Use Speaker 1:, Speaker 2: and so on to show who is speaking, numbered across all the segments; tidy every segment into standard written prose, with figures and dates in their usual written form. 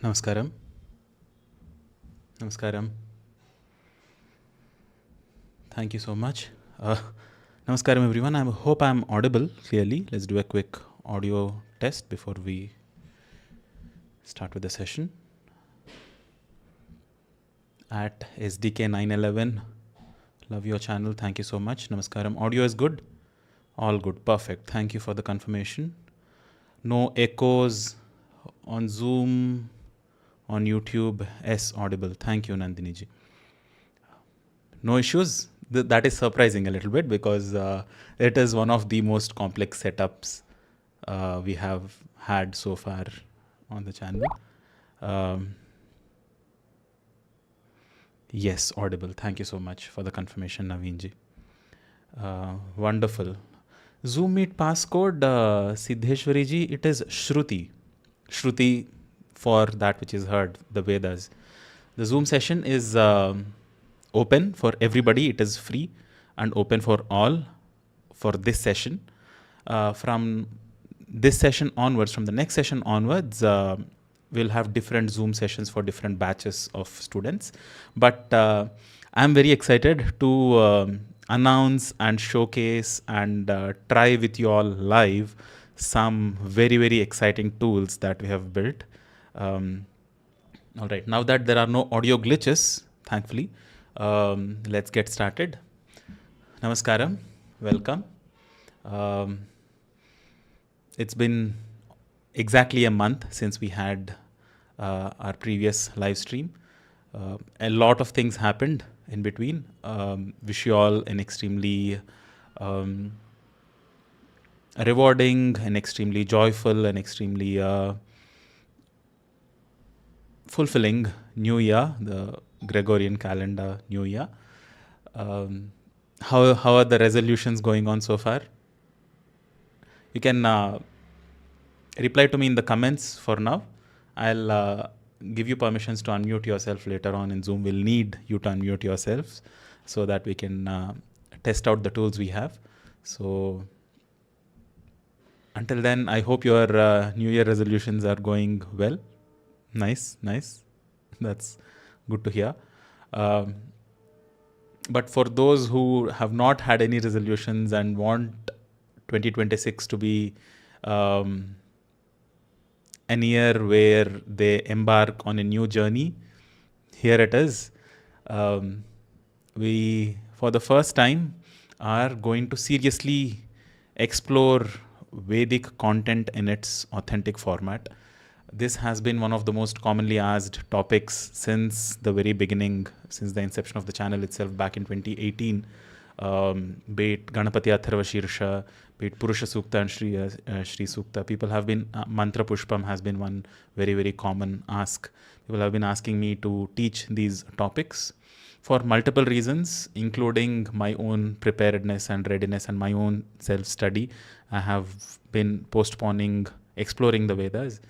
Speaker 1: Namaskaram. Namaskaram. Thank you so much. Namaskaram, everyone. I hope I'm audible clearly. Let's do a quick audio test before we start with the session. At SDK911, love your channel. Thank you so much. Namaskaram. Audio is good? All good. Perfect. Thank you for the confirmation. No echoes on Zoom, on YouTube. Yes, audible. Thank you, Nandini ji. No issues. That is surprising a little bit because it is one of the most complex setups we have had so far on the channel. Yes, audible. Thank you so much for the confirmation, Naveen ji. Wonderful. Zoom Meet passcode, Siddheshwari ji, it is shruti. Shruti for that which is heard, the Vedas. The Zoom session is open for everybody. It is free and open for all for this session. From this session onwards, from the next session onwards, we'll have different Zoom sessions for different batches of students. But I'm very excited to announce and showcase and try with you all live some very, very exciting tools that we have built. All right, now that there are no audio glitches, thankfully, let's get started. Namaskaram, welcome. It's been exactly a month since we had our previous live stream. A lot of things happened in between. Wish you all an extremely rewarding and extremely joyful and extremely fulfilling new year, the Gregorian calendar new year. How are the resolutions going on so far? You can reply to me in the comments for now. I'll give you permissions to unmute yourself later on in Zoom. We'll need you to unmute yourselves so that we can test out the tools we have. So until then, I hope your New Year resolutions are going well. Nice. That's good to hear. But for those who have not had any resolutions and want 2026 to be an year where they embark on a new journey, here it is. We, for the first time, are going to seriously explore Vedic content in its authentic format. This has been one of the most commonly asked topics since the very beginning, since the inception of the channel itself back in 2018. Be it Ganapati Atharva Shirsha, be it Purusha Sukta and Shri Sukta. People have been, Mantra Pushpam has been one very, very common ask. People have been asking me to teach these topics for multiple reasons, including my own preparedness and readiness and my own self-study. I have been postponing exploring the Vedas.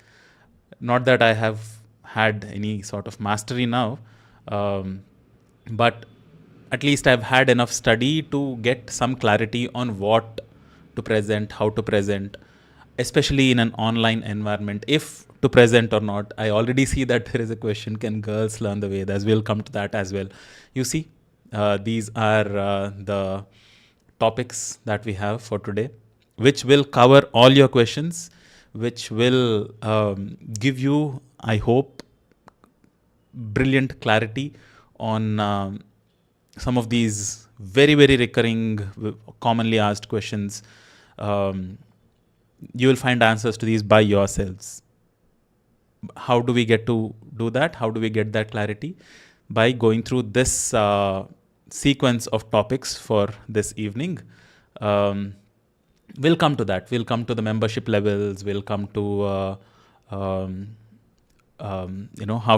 Speaker 1: Not that I have had any sort of mastery now, but at least I've had enough study to get some clarity on what to present, how to present, especially in an online environment, if to present or not. I already see that there is a question, can girls learn the Vedas? We'll come to that as well. You see, these are the topics that we have for today, which will cover all your questions, which will give you, I hope, brilliant clarity on some of these very, very recurring, commonly asked questions. You will find answers to these by yourselves. How do we get to do that? How do we get that clarity? By going through this sequence of topics for this evening. We'll come to that. We'll come to the membership levels. We'll come to how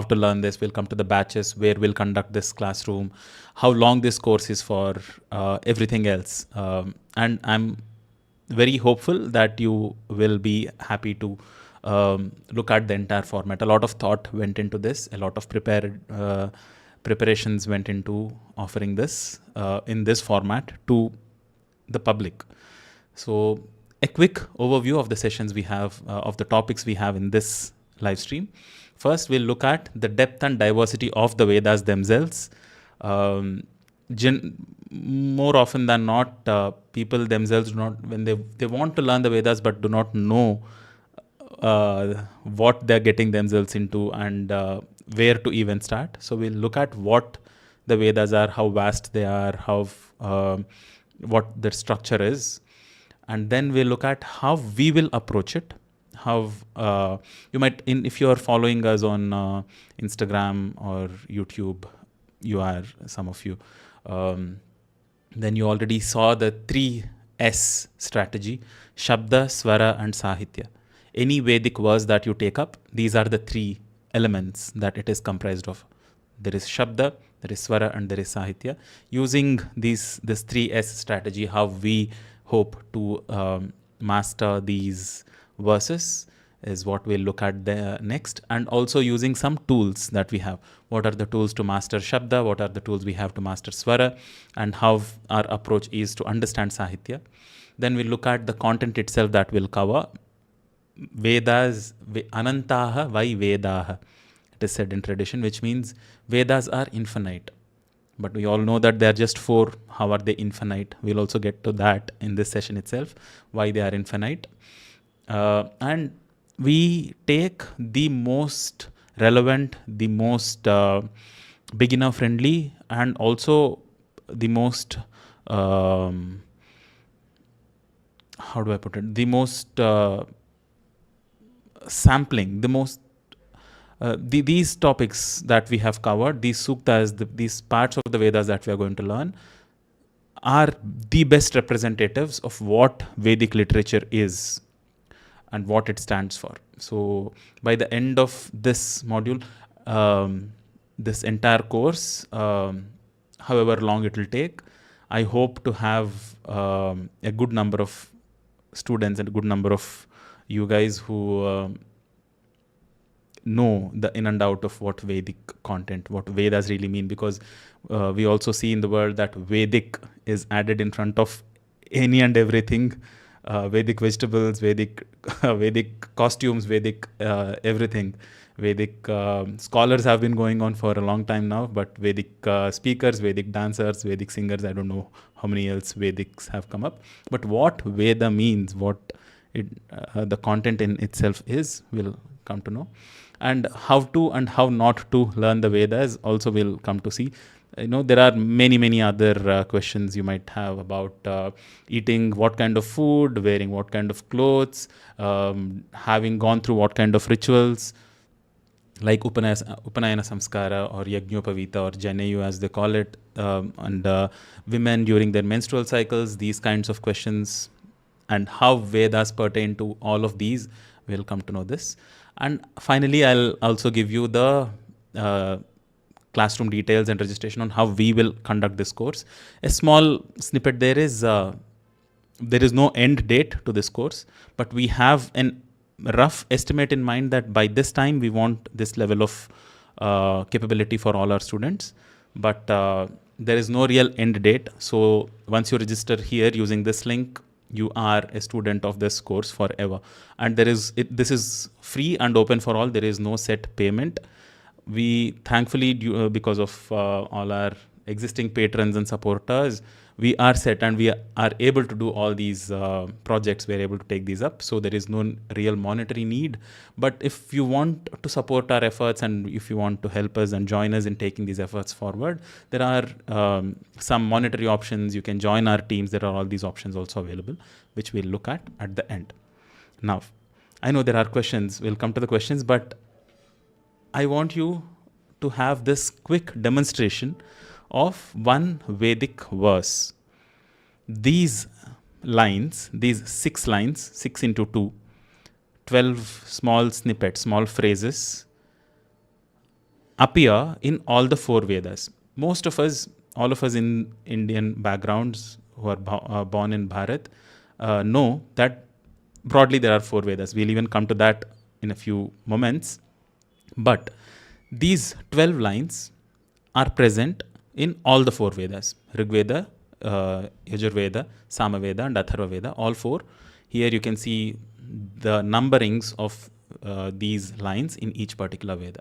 Speaker 1: to learn this. We'll come to the batches, where we'll conduct this classroom, how long this course is for, everything else. And I'm very hopeful that you will be happy to look at the entire format. A lot of thought went into this. A lot of preparations went into offering this in this format to the public. So a quick overview of the sessions we have, of the topics we have in this live stream. First, we'll look at the depth and diversity of the Vedas themselves. Um, More often than not, people themselves do not, when they want to learn the Vedas but do not know what they're getting themselves into and where to even start. So we'll look at what the Vedas are, how vast they are, how what their structure is, and then we'll look at how we will approach it. How you might, if you are following us on Instagram or YouTube, you are, some of you, then you already saw the 3S strategy: Shabda, Swara, and Sahitya. Any Vedic verse that you take up, these are the 3 elements that it is comprised of. There is Shabda, there is Swara, and there is Sahitya. Using this 3S strategy, how we hope to master these verses is what we'll look at next, and also using some tools that we have. What are the tools to master Shabda? What are the tools we have to master Swara? And how our approach is to understand Sahitya. Then we'll look at the content itself that we'll cover. Vedas, Anantaha vai Vedaha, it is said in tradition, which means Vedas are infinite. But we all know that they are just 4. How are they infinite? We'll also get to that in this session itself, why they are infinite. And we take the most relevant, the most beginner friendly, and also the most, how do I put it, the most sampling, the most these topics that we have covered, these suktas, these parts of the Vedas that we are going to learn, are the best representatives of what Vedic literature is and what it stands for. So by the end of this module, this entire course, however long it will take, I hope to have a good number of students and a good number of you guys who know the in and out of what Vedic content, what Vedas really mean, because we also see in the world that Vedic is added in front of any and everything. Vedic vegetables, Vedic Vedic costumes, Vedic everything. Vedic scholars have been going on for a long time now, but Vedic speakers, Vedic dancers, Vedic singers, I don't know how many else Vedics have come up. But what Veda means, what the content in itself is, we'll come to know. And how to and how not to learn the Vedas also we'll come to see. There are many other questions you might have about eating what kind of food, wearing what kind of clothes, having gone through what kind of rituals, like Upanayana Samskara or Yajñopavita or Janeyu as they call it, and women during their menstrual cycles, these kinds of questions, and how Vedas pertain to all of these, we'll come to know this. And finally, I'll also give you the classroom details and registration on how we will conduct this course. A small snippet there is no end date to this course, but we have an rough estimate in mind that by this time we want this level of capability for all our students. But there is no real end date. So once you register here using this link, you are a student of this course forever. And this is free and open for all. There is no set payment. We thankfully, because of all our existing patrons and supporters, we are set and we are able to do all these projects. We are able to take these up. So there is no real monetary need. But if you want to support our efforts and if you want to help us and join us in taking these efforts forward, there are some monetary options. You can join our teams. There are all these options also available, which we'll look at the end. Now, I know there are questions. We'll come to the questions, but I want you to have this quick demonstration of one Vedic verse. These lines, these 6 lines, 6 into 2, 12 small snippets, small phrases, appear in all the 4 Vedas. Most of us, all of us in Indian backgrounds who are born in Bharat, know that broadly there are 4 Vedas. We'll even come to that in a few moments. But these 12 lines are present in all the 4 Vedas: Rig Veda, Yajurveda, Samaveda, and Atharva Veda, all 4. Here you can see the numberings of these lines in each particular Veda.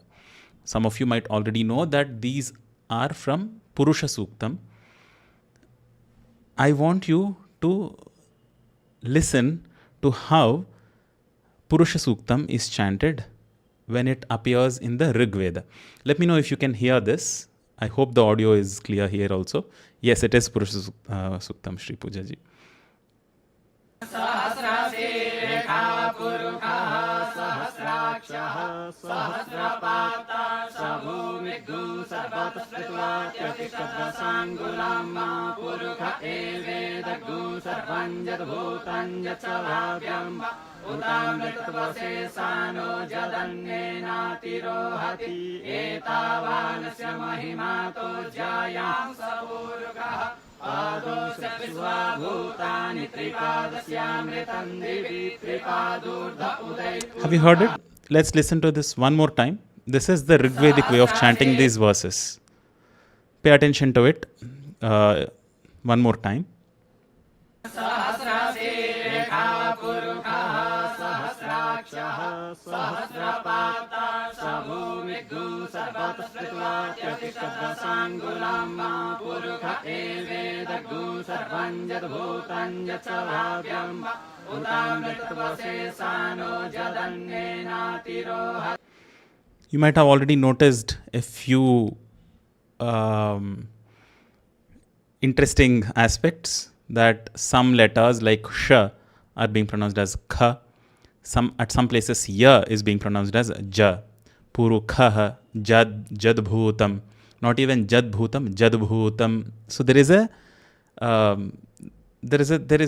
Speaker 1: Some of you might already know that these are from Purusha Suktam. I want you to listen to how Purusha Suktam is chanted when it appears in the Rig Veda. Let me know if you can hear this. I hope the audio is clear here also. Yes, it is Purusha Suktam, Shri Puja ji. Have you heard it? Let's listen to this one more time. This is the Rigvedic way of chanting these verses. Pay attention to it one more time. You might have already noticed a few interesting aspects, that some letters like sh are being pronounced as kha. At some places ya is being pronounced as ja. Puru kha, jad bhutam. Not even jad bhutam, jad bhutam. So there is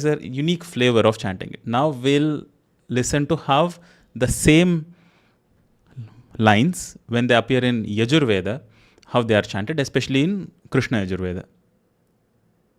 Speaker 1: a unique flavor of chanting it. Now we'll listen to how the same lines, when they appear in Yajurveda, how they are chanted, especially in Krishna Yajurveda.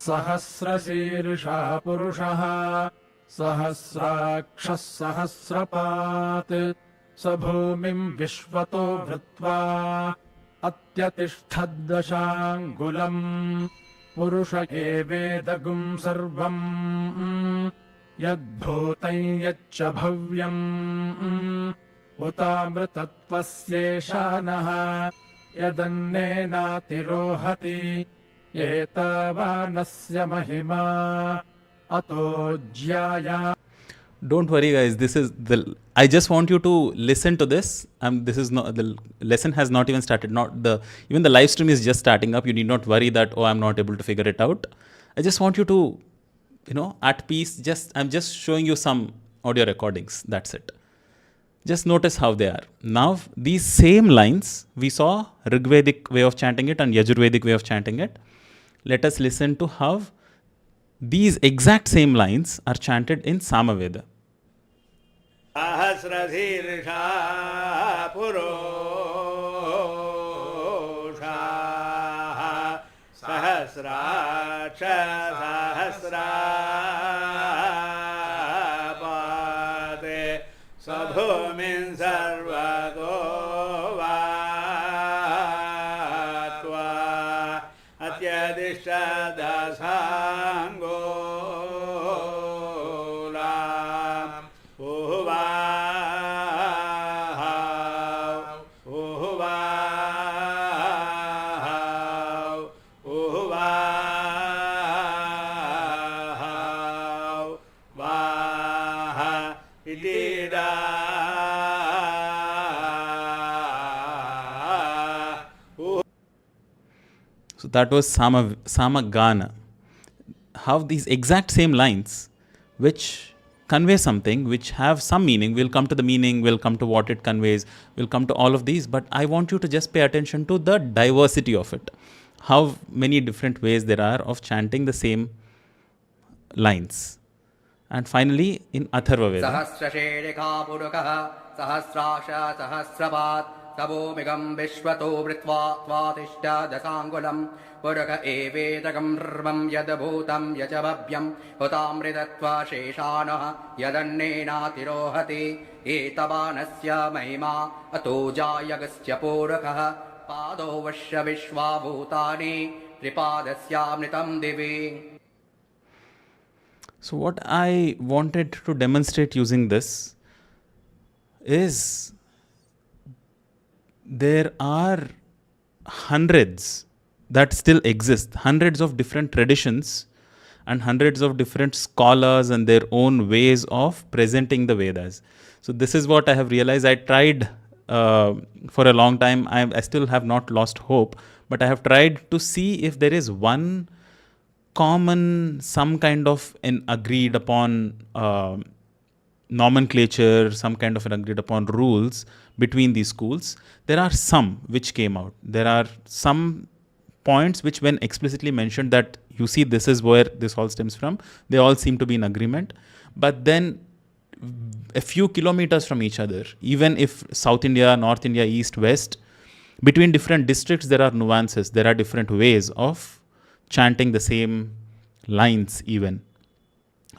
Speaker 2: Sahasrashirsha Purushaha Sahasrakshas Sahasrapat Sabhumim Vishvato Vritva Atyatishthadashangulam Purusha Vedagum Sarvam Yadbhutam Yaccha Bhavyam Utamritatvasyeşanaha Yadannena tirohati Etavanasya mahima ato jyaya.
Speaker 1: Don't worry, guys. I just want you to listen to this. This is not, the lesson has not even started. Even the live stream is just starting up. You need not worry that, I'm not able to figure it out. I just want you to, at peace. I'm just showing you some audio recordings. That's it. Just notice how they are. Now, these same lines, we saw Rigvedic way of chanting it and Yajurvedic way of chanting it. Let us listen to how these exact same lines are chanted in Samaveda.
Speaker 3: Sahasrashirsha Purushaha Sahasraksha Sahasrapade Sabhumin Sarvato Vatva Atyadishadasangolam Uvahav Uvahav Uvahav Vaha Idida.
Speaker 1: So that was Samagana. How these exact same lines, which convey something, which have some meaning, we'll come to the meaning, we'll come to what it conveys, we'll come to all of these, but I want you to just pay attention to the diversity of it. How many different ways there are of chanting the same lines. And finally, in Atharva Veda.
Speaker 4: Sahasrashedika Purukaha Sahasrasha Sahasrapat Sabomigam Vishvato Vritva Tvatishta Dasangulam Puruka Evedagam Rvam Yadabhutam Yachabhavyam Hutamritatva Sheshanaha Yadannena Tirohati Etavanasya Mahima Ato Jayagasya Purukaha Pado Vasya Vishwa Bhutani Tripadasya Divi.
Speaker 1: So what I wanted to demonstrate using this is there are hundreds that still exist, hundreds of different traditions and hundreds of different scholars and their own ways of presenting the Vedas. So this is what I have realized. I tried for a long time. I still have not lost hope, but I have tried to see if there is one common, some kind of an agreed upon nomenclature, some kind of an agreed upon rules between these schools. There are some which came out. There are some points which, when explicitly mentioned, that you see this is where this all stems from, they all seem to be in agreement. But then a few kilometers from each other, even if South India, North India, East, West, between different districts, there are nuances. There are different ways of chanting the same lines, even.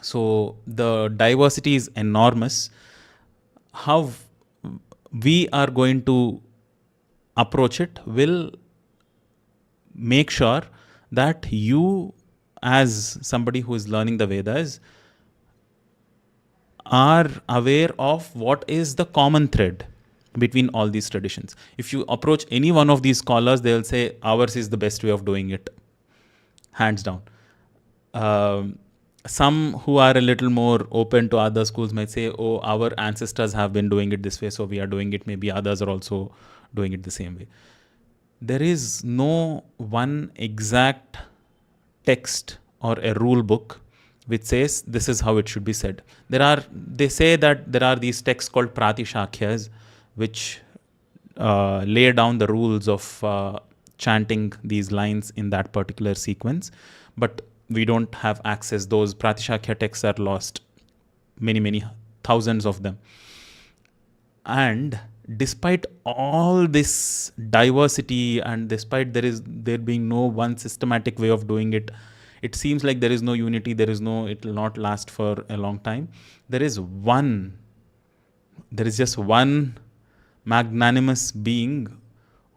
Speaker 1: So the diversity is enormous. How we are going to approach it will make sure that you, as somebody who is learning the Vedas, are aware of what is the common thread between all these traditions. If you approach any one of these scholars, they'll say ours is the best way of doing it, hands down. Some who are a little more open to other schools might say, oh, our ancestors have been doing it this way, so we are doing it. Maybe others are also doing it the same way. There is no one exact text or a rule book which says this is how it should be said. They say that there are these texts called pratishakyas, which lay down the rules of chanting these lines in that particular sequence, but we don't have access. Those pratishakya texts are lost, many thousands of them. And despite all this diversity, and despite there being no one systematic way of doing it, it seems like there is no unity, it will not last for a long time. There is just one magnanimous being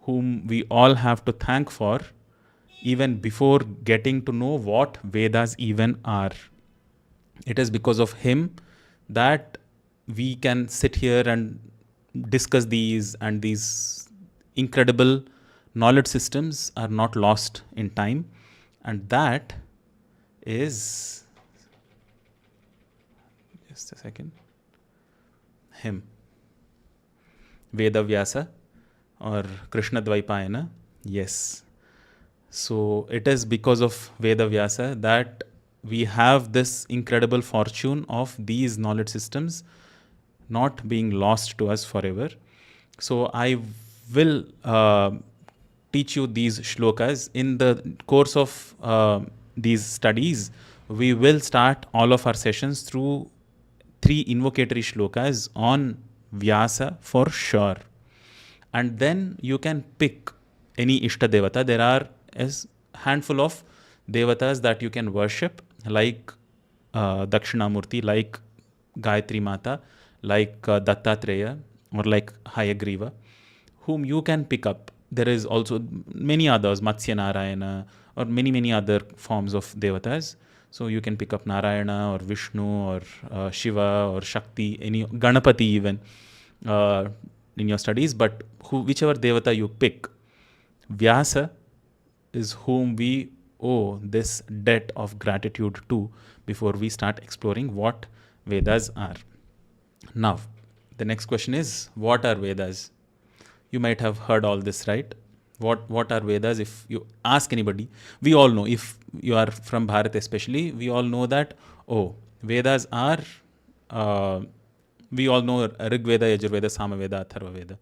Speaker 1: whom we all have to thank for, even before getting to know what Vedas even are. It is because of him that we can sit here and discuss these, and these incredible knowledge systems are not lost in time. And that is, just a second, him, Veda Vyasa or Krishna Dvaipayana. Yes. So it is because of Veda Vyasa that we have this incredible fortune of these knowledge systems not being lost to us forever. So I will teach you these shlokas. In the course of these studies, we will start all of our sessions through 3 invocatory shlokas on Vyasa for sure. And then you can pick any Ishta Devata. There are a handful of Devatas that you can worship, like Dakshinamurti, like Gayatri Mata, like Dattatreya, or like Hayagriva, whom you can pick up. There is also many others, Matsya Narayana, or many other forms of Devatas. So you can pick up Narayana or Vishnu or Shiva or Shakti, any Ganapati even in your studies. But whichever Devata you pick, Vyasa is whom we owe this debt of gratitude to before we start exploring what Vedas are. Now, the next question is, what are Vedas? You might have heard all this, right? What are Vedas? If you ask anybody, we all know, if you are from Bharat especially, we all know that, Vedas are, we all know Rig Veda, Yajur Veda, Sama Veda, Atharva Veda.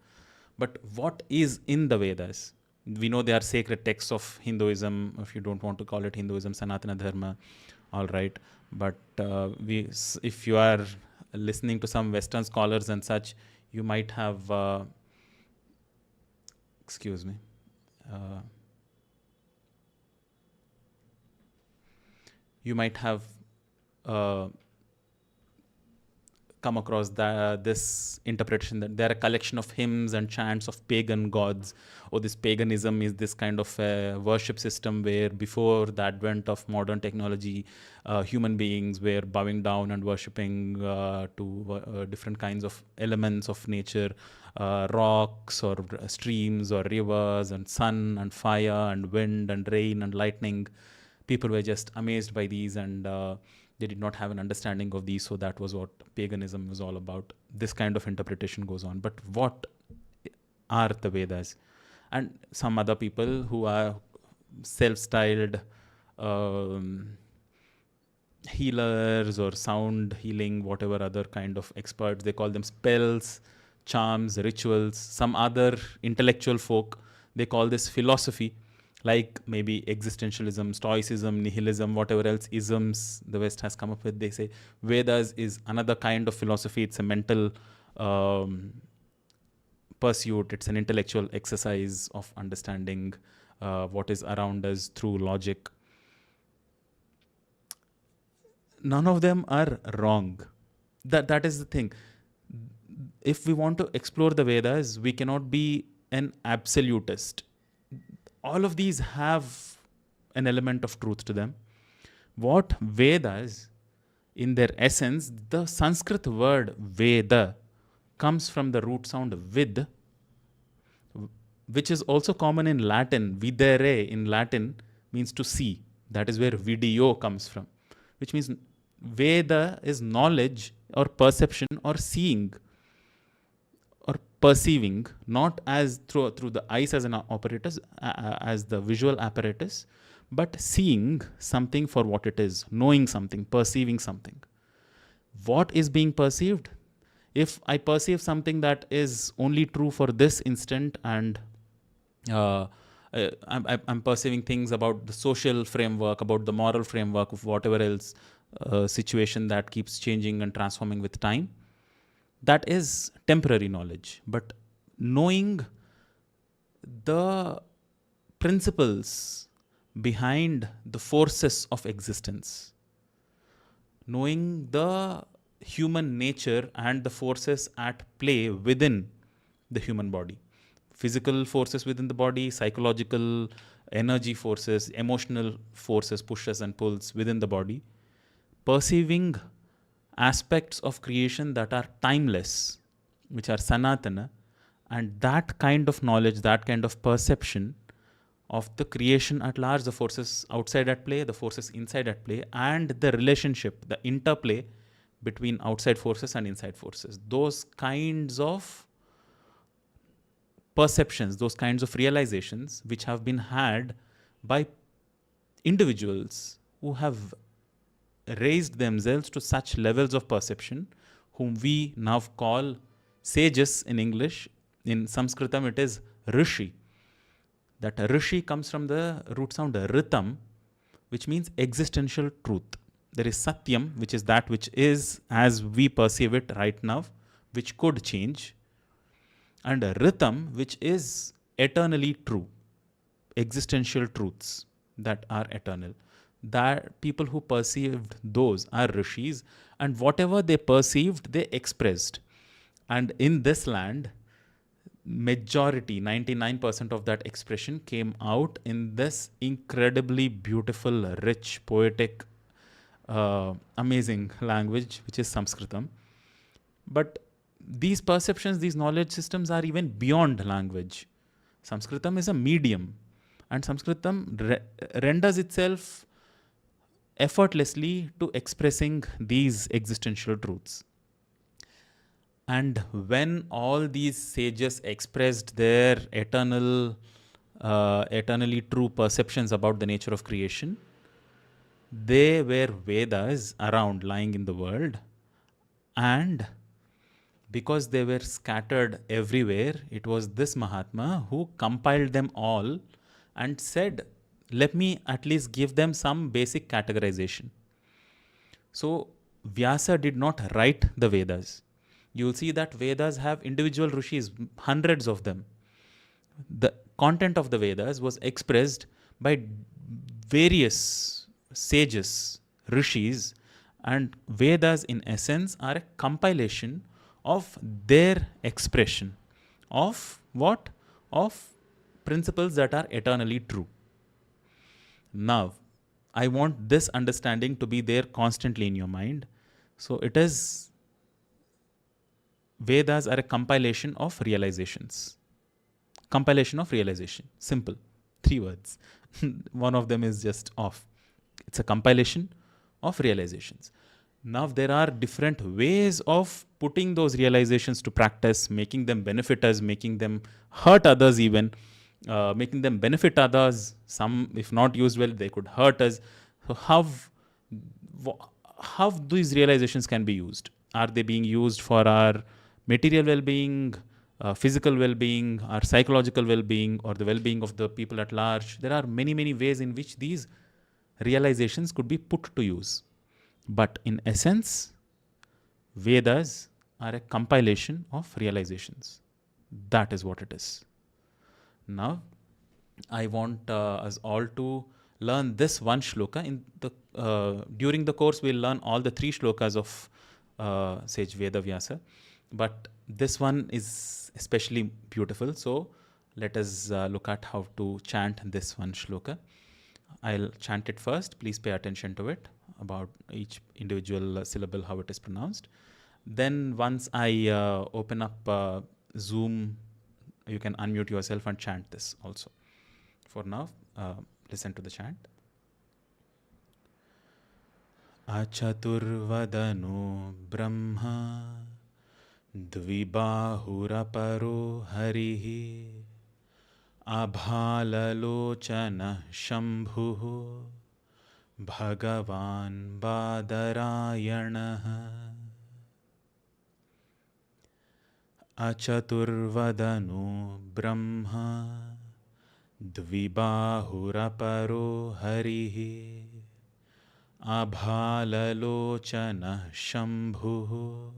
Speaker 1: But what is in the Vedas? We know they are sacred texts of Hinduism. If you don't want to call it Hinduism, Sanatana Dharma, all right. But if you are listening to some Western scholars and such, you might have, excuse me, you might have come come across this interpretation that they're a collection of hymns and chants of pagan gods, or this paganism is this kind of worship system where before the advent of modern technology, human beings were bowing down and worshipping to different kinds of elements of nature, rocks or streams or rivers and sun and fire and wind and rain and lightning. People were just amazed by these, and they did not have an understanding of these. So that was what paganism was all about. This kind of interpretation goes on. But what are the Vedas? And some other people who are self-styled healers or sound healing, whatever other kind of experts, they call them spells, charms, rituals. Some other intellectual folk, they call this philosophy, like maybe existentialism, stoicism, nihilism, whatever else isms the West has come up with. They say Vedas is another kind of philosophy. It's a mental pursuit. It's an intellectual exercise of understanding what is around us through logic. None of them are wrong. That is the thing. If we want to explore the Vedas, we cannot be an absolutist. All of these have an element of truth to them. What Vedas, in their essence, the Sanskrit word Veda comes from the root sound vid, which is also common in Latin. Videre in Latin means to see. That is where video comes from, which means Veda is knowledge or perception or seeing or perceiving, not as through the eyes as an apparatus, as the visual apparatus, but seeing something for what it is, knowing something, perceiving something. What is being perceived? If I perceive something that is only true for this instant, and I'm perceiving things about the social framework, about the moral framework of whatever else situation that keeps changing and transforming with time, that is temporary knowledge. But knowing the principles behind the forces of existence, knowing the human nature and the forces at play within the human body, physical forces within the body, psychological energy forces, emotional forces, pushes and pulls within the body, perceiving aspects of creation that are timeless, which are sanatana, and that kind of knowledge, that kind of perception of the creation at large, the forces outside at play, the forces inside at play, and the relationship, the interplay between outside forces and inside forces. Those kinds of perceptions, those kinds of realizations, which have been had by individuals who have raised themselves to such levels of perception, whom we now call sages in English. In Sanskritam, it is rishi. That rishi comes from the root sound ritam, which means existential truth. There is satyam, which is that which is as we perceive it right now, which could change, and ritam, which is eternally true, existential truths that are eternal. That people who perceived those are rishis, and whatever they perceived, they expressed. And in this land, majority, 99% of that expression came out in this incredibly beautiful, rich, poetic, amazing language, which is Sanskritam. But these perceptions, these knowledge systems are even beyond language. Sanskritam is a medium, and Sanskritam renders itself effortlessly to expressing these existential truths. And when all these sages expressed their eternally true perceptions about the nature of creation, they were Vedas around lying in the world, and because they were scattered everywhere, it was this Mahatma who compiled them all and said, let me at least give them some basic categorization. So Vyasa did not write the Vedas. You will see that Vedas have individual rishis, hundreds of them. The content of the Vedas was expressed by various sages, rishis, And Vedas, in essence, are a compilation of their expression of what? Of principles that are eternally true. Now, I want this understanding to be there constantly in your mind. So it is, Vedas are a compilation of realizations. Compilation of realization. Simple. 3 words. One of them is just off. It's a compilation of realizations. Now, there are different ways of putting those realizations to practice, making them benefit us, making them hurt others, even making them benefit others. Some, if not used well, they could hurt us. So, how these realizations can be used? Are they being used for our material well-being, physical well-being, our psychological well-being, or the well-being of the people at large? There are many, many ways in which these realizations could be put to use. But in essence, Vedas are a compilation of realizations. That is what it is. Now, I want us all to learn this one shloka. During the course, we'll learn all the 3 shlokas of sage Veda Vyasa. But this one is especially beautiful. So let us look at how to chant this one shloka. I'll chant it first. Please pay attention to it, about each individual syllable, how it is pronounced. Then once I open up Zoom, you can unmute yourself and chant this also. For now, listen to the chant. Achaturvadano Brahma Dvibahuraparo Harihi Abhalalochana Shambhu Bhagavan Badarayana. Achaturvadano Brahma Dvibahuraparo Harihi Abhalalochana Shambhu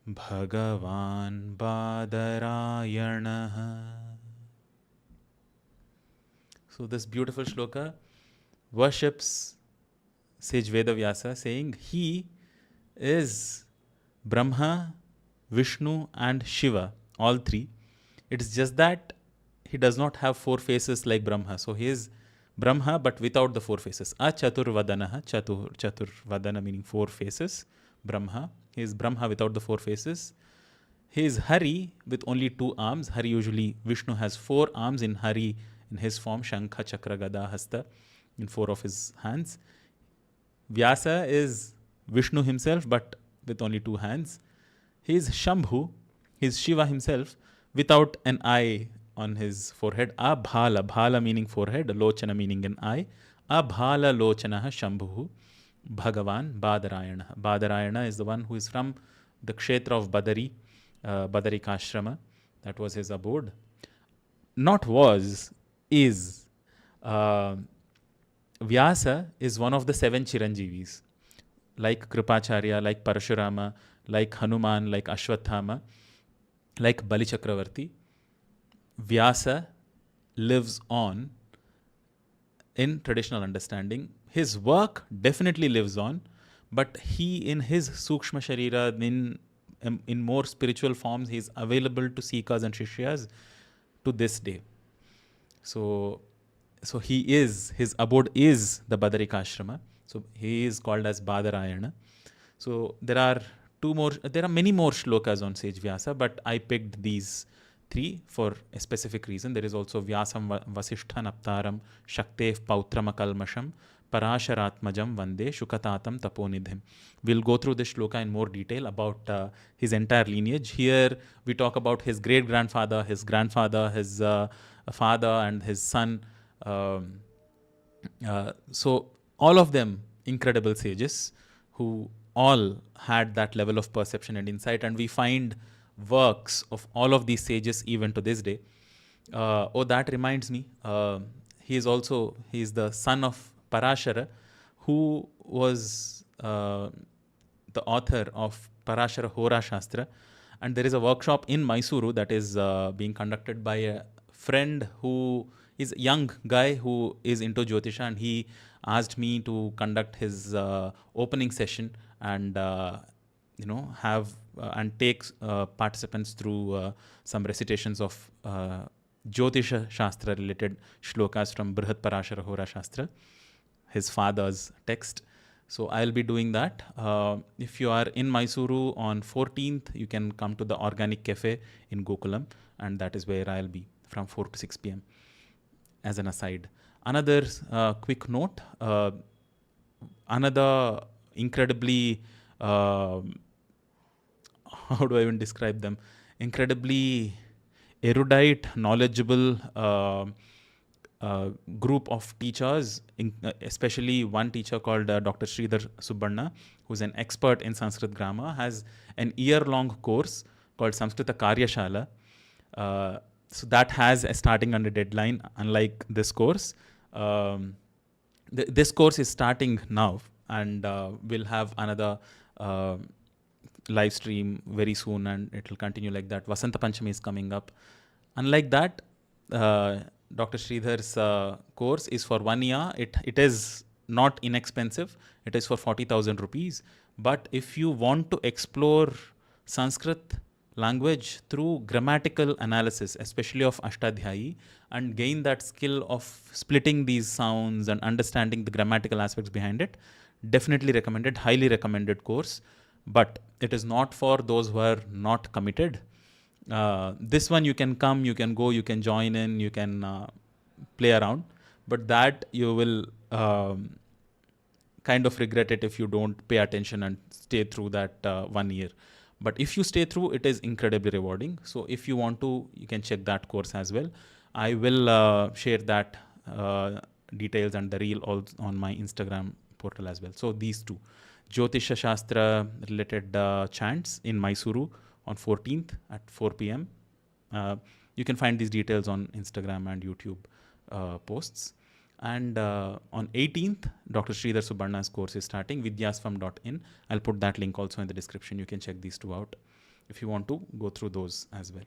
Speaker 1: Bhagavan Badarayana. So this beautiful shloka worships sage Veda Vyasa, saying he is Brahma, Vishnu and Shiva, all 3. It is just that he does not have 4 faces like Brahma. So he is Brahma but without the 4 faces. Achaturvadanaha, Chaturvadana meaning 4 faces, Brahma. He is Brahma without the 4 faces. He is Hari with only 2 arms. Hari usually, Vishnu has 4 arms in Hari, in his form, Shankha, Chakra, Gada, Hasta, in 4 of his hands. Vyasa is Vishnu himself but with only 2 hands. He is Shambhu, he is Shiva himself without an eye on his forehead. Abhala, Bhala meaning forehead, Lochana meaning an eye. Abhala Lochanaha Shambhu Bhagavan Badarayana. Badarayana is the one who is from the Kshetra of Badari, Badarikashrama. That was his abode. Not was, is. Vyasa is one of the 7 Chiranjeevis, like Kripacharya, like Parashurama, like Hanuman, like Ashwathama, like Bali Chakravarti. Vyasa lives on in traditional understanding. His work definitely lives on, but he in his Sukshma Sharira, in more spiritual forms, he is available to Sikas and Shishyas to this day. So he is, his abode is the Badarikashrama. So he is called as Badarayana. So there are many more shlokas on sage Vyasa, but I picked these 3 for a specific reason. There is also Vyasam Vasishthan Aptaram Shaktev Pautramakalmasham Parasharatmajam Vande Shukatatam Taponidhim. We'll go through this shloka in more detail about his entire lineage. Here we talk about his great-grandfather, his grandfather, his father and his son. So all of them incredible sages who all had that level of perception and insight, and we find works of all of these sages even to this day. That reminds me, he is the son of Parashara, who was the author of Parashara Hora Shastra, and there is a workshop in Mysuru that is being conducted by a friend who He's a young guy who is into Jyotisha, and he asked me to conduct his opening session and have and take participants through some recitations of Jyotisha Shastra related shlokas from Brihat Parashara Hora Shastra, his father's text. So I'll be doing that. If you are in Mysuru on 14th, you can come to the Organic Cafe in Gokulam, and that is where I'll be from 4 to 6 p.m. as an aside. Another quick note, another incredibly, how do I even describe them? Incredibly erudite, knowledgeable group of teachers, especially one teacher called Dr. Sridhar Subbanna, who's an expert in Sanskrit grammar, has an year-long course called Samskrita Karyashala. So that has a starting and a deadline, unlike this course. This course is starting now, and we'll have another live stream very soon, and it will continue like that. Vasanta Panchami is coming up. Unlike that, Dr. Sridhar's course is for 1 year. It is not inexpensive. It is for 40,000 rupees. But if you want to explore Sanskrit language through grammatical analysis, especially of Ashtadhyayi, and gain that skill of splitting these sounds and understanding the grammatical aspects behind it, definitely recommended, highly recommended course. But it is not for those who are not committed. This one you can come, you can go, you can join in, you can play around, but that you will kind of regret it if you don't pay attention and stay through that 1 year. But if you stay through, it is incredibly rewarding. So if you want to, you can check that course as well. I will share that details and the reel all on my Instagram portal as well. So these two, Jyotisha Shastra related chants in Mysuru on 14th at 4 p.m. You can find these details on Instagram and YouTube posts. And on 18th, Dr. Sridhar Subbanna's course is starting, vidyasvam.in. I'll put that link also in the description. You can check these two out if you want to go through those as well.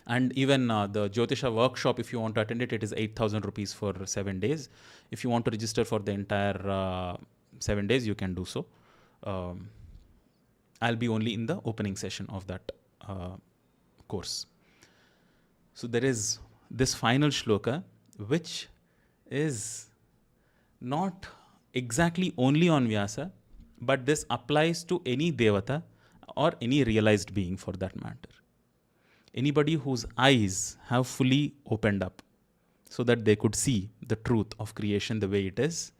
Speaker 1: And even the Jyotisha workshop, if you want to attend it, it is 8,000 rupees for 7 days. If you want to register for the entire 7 days, you can do so. I'll be only in the opening session of that course. So there is this final shloka, which is not exactly only on Vyasa, but this applies to any Devata or any realized being for that matter. Anybody whose eyes have fully opened up so that they could see the truth of creation the way it is,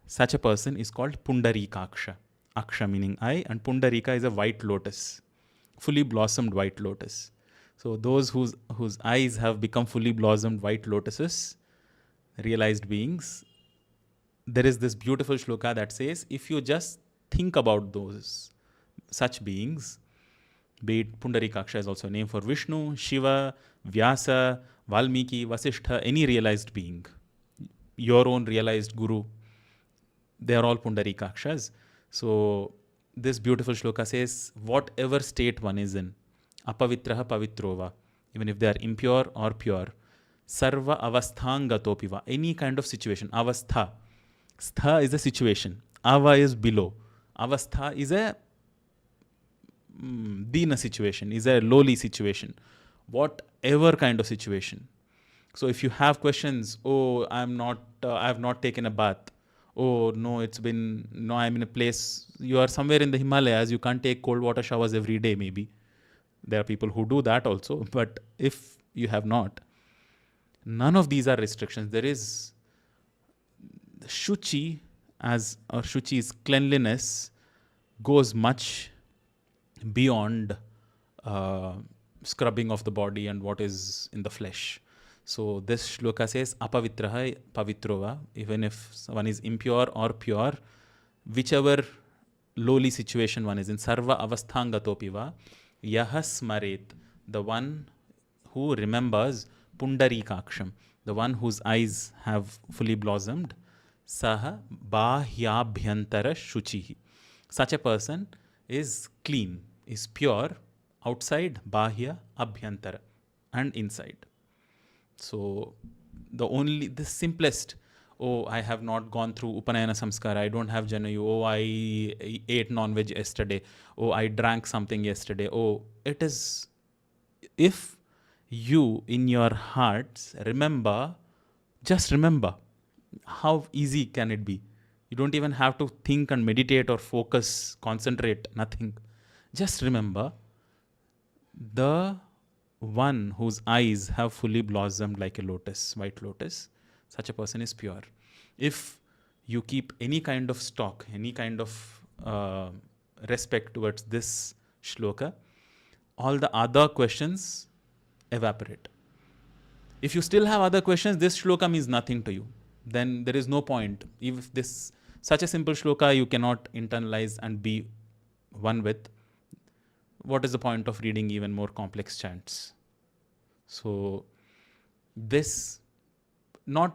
Speaker 1: such a person is called Pundarikaksha. Aksha meaning eye, and Pundarika is a white lotus, fully blossomed white lotus. So those whose eyes have become fully blossomed white lotuses, realized beings, there is this beautiful shloka that says, if you just think about those such beings, be it Pundarikaksha is also a name for Vishnu, Shiva, Vyasa, Valmiki, Vasishtha, any realized being, your own realized guru, they are all Pundarikakshas. So this beautiful shloka says, whatever state one is in, apavitraha pavitrova, even if they are impure or pure, sarva avasthangatopika, any kind of situation, avastha. Stha is a situation, ava is below, avastha is a dina situation, is a lowly situation, whatever kind of situation. So if you have questions, oh, I have not taken a bath. Oh, no, I'm in a place, you are somewhere in the Himalayas, you can't take cold water showers every day maybe. There are people who do that also, but if you have not, none of these are restrictions. There is Shuchi, or Shuchi's cleanliness goes much beyond scrubbing of the body and what is in the flesh. So this shloka says, apavitraha pavitrova, even if one is impure or pure, whichever lowly situation one is in, sarva avasthangatopika, yaha smaret, the one who remembers Pundarikaksham, the one whose eyes have fully blossomed, saha bahyabhyantara shuchihi. Such a person is clean, is pure, outside, bahya, abhyantara, and inside. So the simplest, oh, I have not gone through Upanayana Samskara, I don't have Janayu, oh, I ate non-veg yesterday, oh, I drank something yesterday, oh, it is, if you in your hearts remember, just remember, how easy can it be? You don't even have to think and meditate or focus, concentrate, nothing. Just remember, the one whose eyes have fully blossomed like a lotus, white lotus, such a person is pure. If you keep any kind of stock, any kind of respect towards this shloka, all the other questions evaporate. If you still have other questions, this shloka means nothing to you. Then there is no point. If this such a simple shloka you cannot internalize and be one with, what is the point of reading even more complex chants? So this, I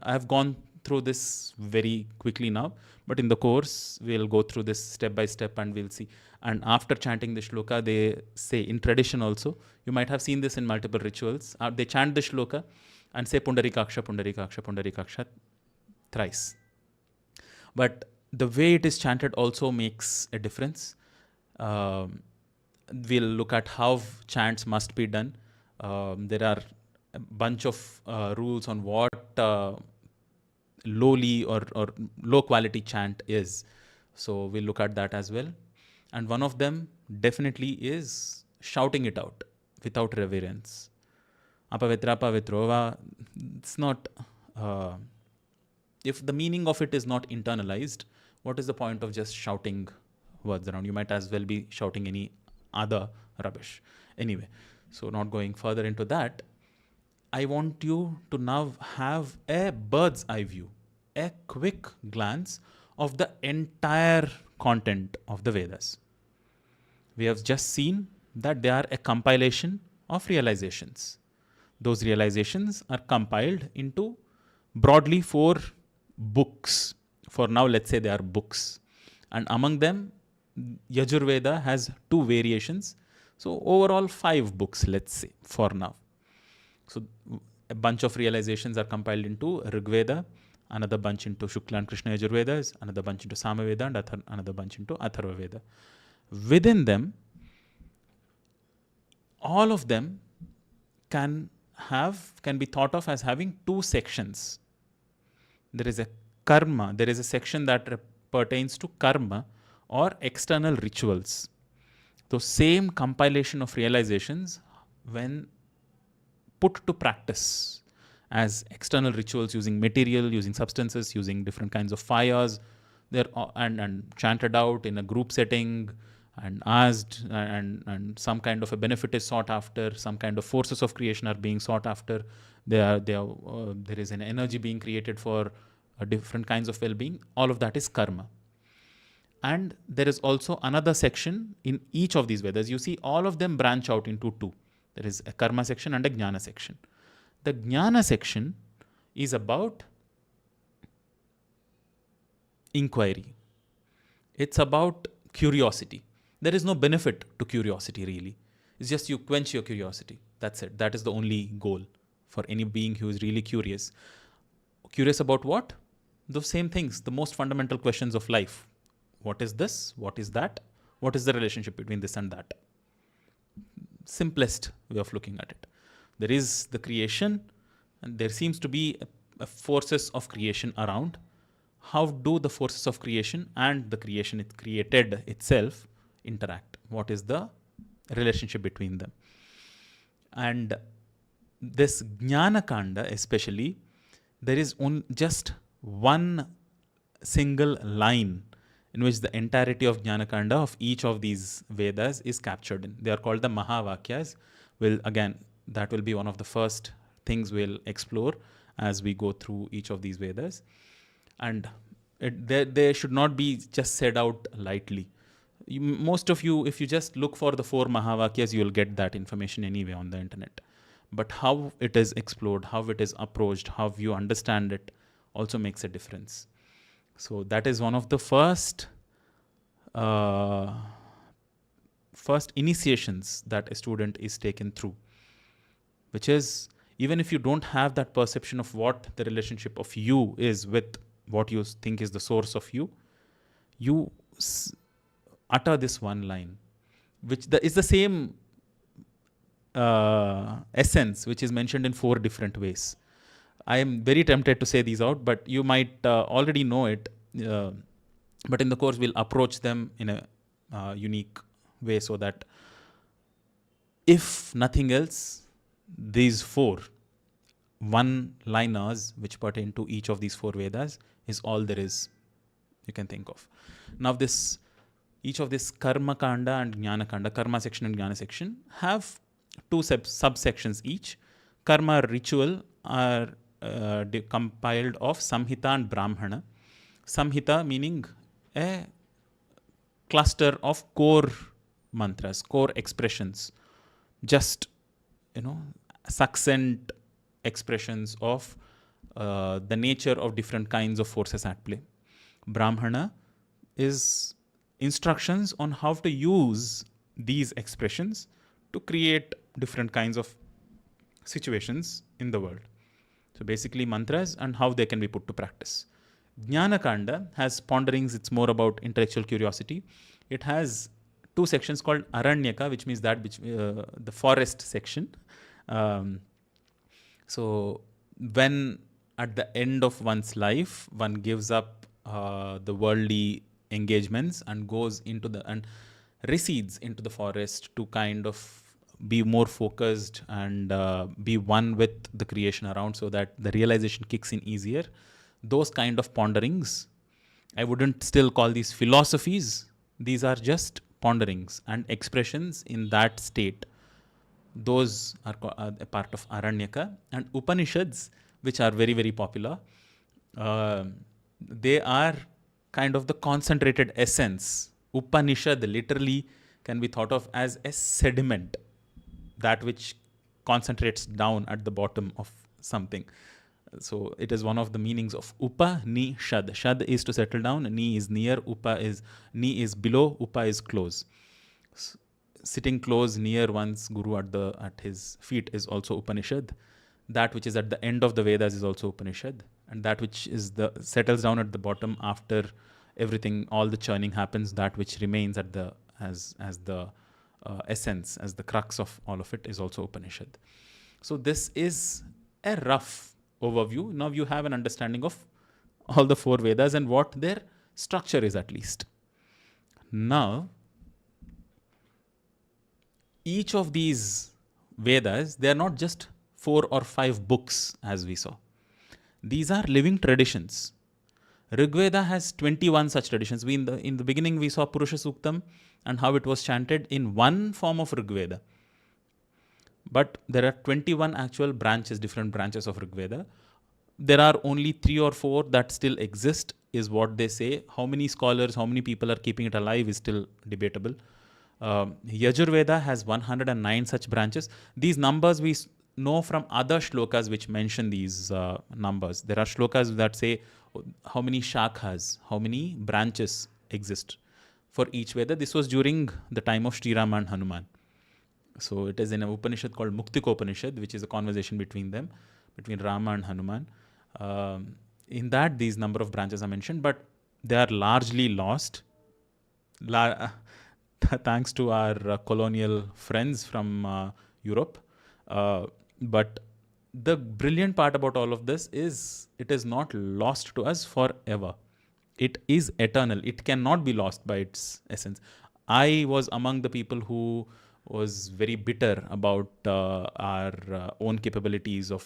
Speaker 1: have gone through this very quickly now, but in the course we'll go through this step by step and we'll see. And after chanting the shloka, they say in tradition also, you might have seen this in multiple rituals, they chant the shloka and say Pundarikaksha, Pundarikaksha, Pundarikaksha thrice. But the way it is chanted also makes a difference. We'll look at how chants must be done. There are a bunch of rules on what lowly or low quality chant is. So we'll look at that as well. And one of them definitely is shouting it out without reverence. Apavitra pavitrova, it's not, if the meaning of it is not internalized, what is the point of just shouting words around? You might as well be shouting any other rubbish. Anyway, so not going further into that, I want you to now have a bird's eye view, a quick glance of the entire content of the Vedas. We have just seen that they are a compilation of realizations. Those realizations are compiled into broadly 4 books. For now, let's say they are books. And among them, Yajurveda has 2 variations. So overall 5 books, let's say, for now. So a bunch of realizations are compiled into Rigveda, another bunch into Shukla and Krishna Yajurvedas, another bunch into Samaveda, and another bunch into Atharva Veda. Within them, all of them can be thought of as having 2 sections. There is a karma, there is a section that pertains to karma or external rituals. The same compilation of realizations, when put to practice as external rituals using material, using substances, using different kinds of fires, and chanted out in a group setting and asked, and some kind of a benefit is sought after, some kind of forces of creation are being sought after, there is an energy being created for different kinds of well-being. All of that is karma. And there is also another section in each of these Vedas. You see, all of them branch out into 2. There is a karma section and a jnana section. The jnana section is about inquiry. It's about curiosity. There is no benefit to curiosity, really. It's just you quench your curiosity. That's it. That is the only goal for any being who is really curious. Curious about what? The same things, the most fundamental questions of life. What is this? What is that? What is the relationship between this and that? Simplest way of looking at it. There is the creation, and there seems to be a forces of creation around. How do the forces of creation and the creation it created itself interact? What is the relationship between them? And this Jnana Kanda especially, there is just one single line in which the entirety of Jnana Kanda of each of these Vedas is captured in. They are called the Mahavakyas. That will be one of the first things we'll explore as we go through each of these Vedas. And they should not be just said out lightly. Most of you, if you just look for the 4 Mahavakyas, you will get that information anyway on the internet. But how it is explored, how it is approached, how you understand it also makes a difference. So that is one of the first initiations that a student is taken through, which is even if you don't have that perception of what the relationship of you is with what you think is the source of you, you utter this one line, which is the same essence which is mentioned in 4 different ways. I am very tempted to say these out, but you might already know it. But in the course, we'll approach them in a unique way, so that if nothing else, these 4 one-liners which pertain to each of these 4 Vedas is all there is you can think of. Now, each of this Karma Kanda and Jnana Kanda, Karma section and Jnana section, have 2 subsections each. Karma ritual are compiled of Samhita and Brahmana. Samhita meaning a cluster of core mantras, core expressions, just succinct expressions of the nature of different kinds of forces at play. Brahmana is instructions on how to use these expressions to create different kinds of situations in the world. So basically mantras and how they can be put to practice. Jnana Kanda has ponderings. It's more about intellectual curiosity. It has 2 sections called Aranyaka, which means that the forest section. So when at the end of one's life, one gives up the worldly engagements and goes into and recedes into the forest to kind of be more focused and be one with the creation around, so that the realization kicks in easier. Those kind of ponderings, I wouldn't still call these philosophies. These are just ponderings and expressions in that state. Those are a part of Aranyaka. And Upanishads, which are very, very popular, they are kind of the concentrated essence. Upanishad literally can be thought of as a sediment, that which concentrates down at the bottom of something. So it is one of the meanings of Upanishad. Shad is to settle down, Ni is near, Ni is below, Upa is close. Sitting close near one's guru at his feet is also Upanishad. That which is at the end of the Vedas is also Upanishad. And that which is settles down at the bottom after everything, all the churning happens, that which remains at the as the essence, as the crux of all of it, is also Upanishad. So this is a rough overview. Now you have an understanding of all the 4 Vedas and what their structure is, at least. Now, each of these Vedas, they are not just 4 or 5 books as we saw. These are living traditions. Rig Veda has 21 such traditions. In the beginning we saw Purusha Suktam and how it was chanted in one form of Rig Veda. But there are 21 actual branches, different branches of Rig Veda. There are only 3 or 4 that still exist, is what they say. How many scholars, how many people are keeping it alive is still debatable. Yajurveda has 109 such branches. These numbers we know from other shlokas which mention these numbers. There are shlokas that say how many shakhas, how many branches exist for each Veda. This was during the time of Sri Rama and Hanuman. So it is in an Upanishad called Muktikopanishad, which is a conversation between them, between Rama and Hanuman. In that, these number of branches are mentioned, but they are largely lost. Thanks to our colonial friends from Europe. But the brilliant part about all of this is it is not lost to us forever. It is eternal. It cannot be lost by its essence. I was among the people who was very bitter about our own capabilities of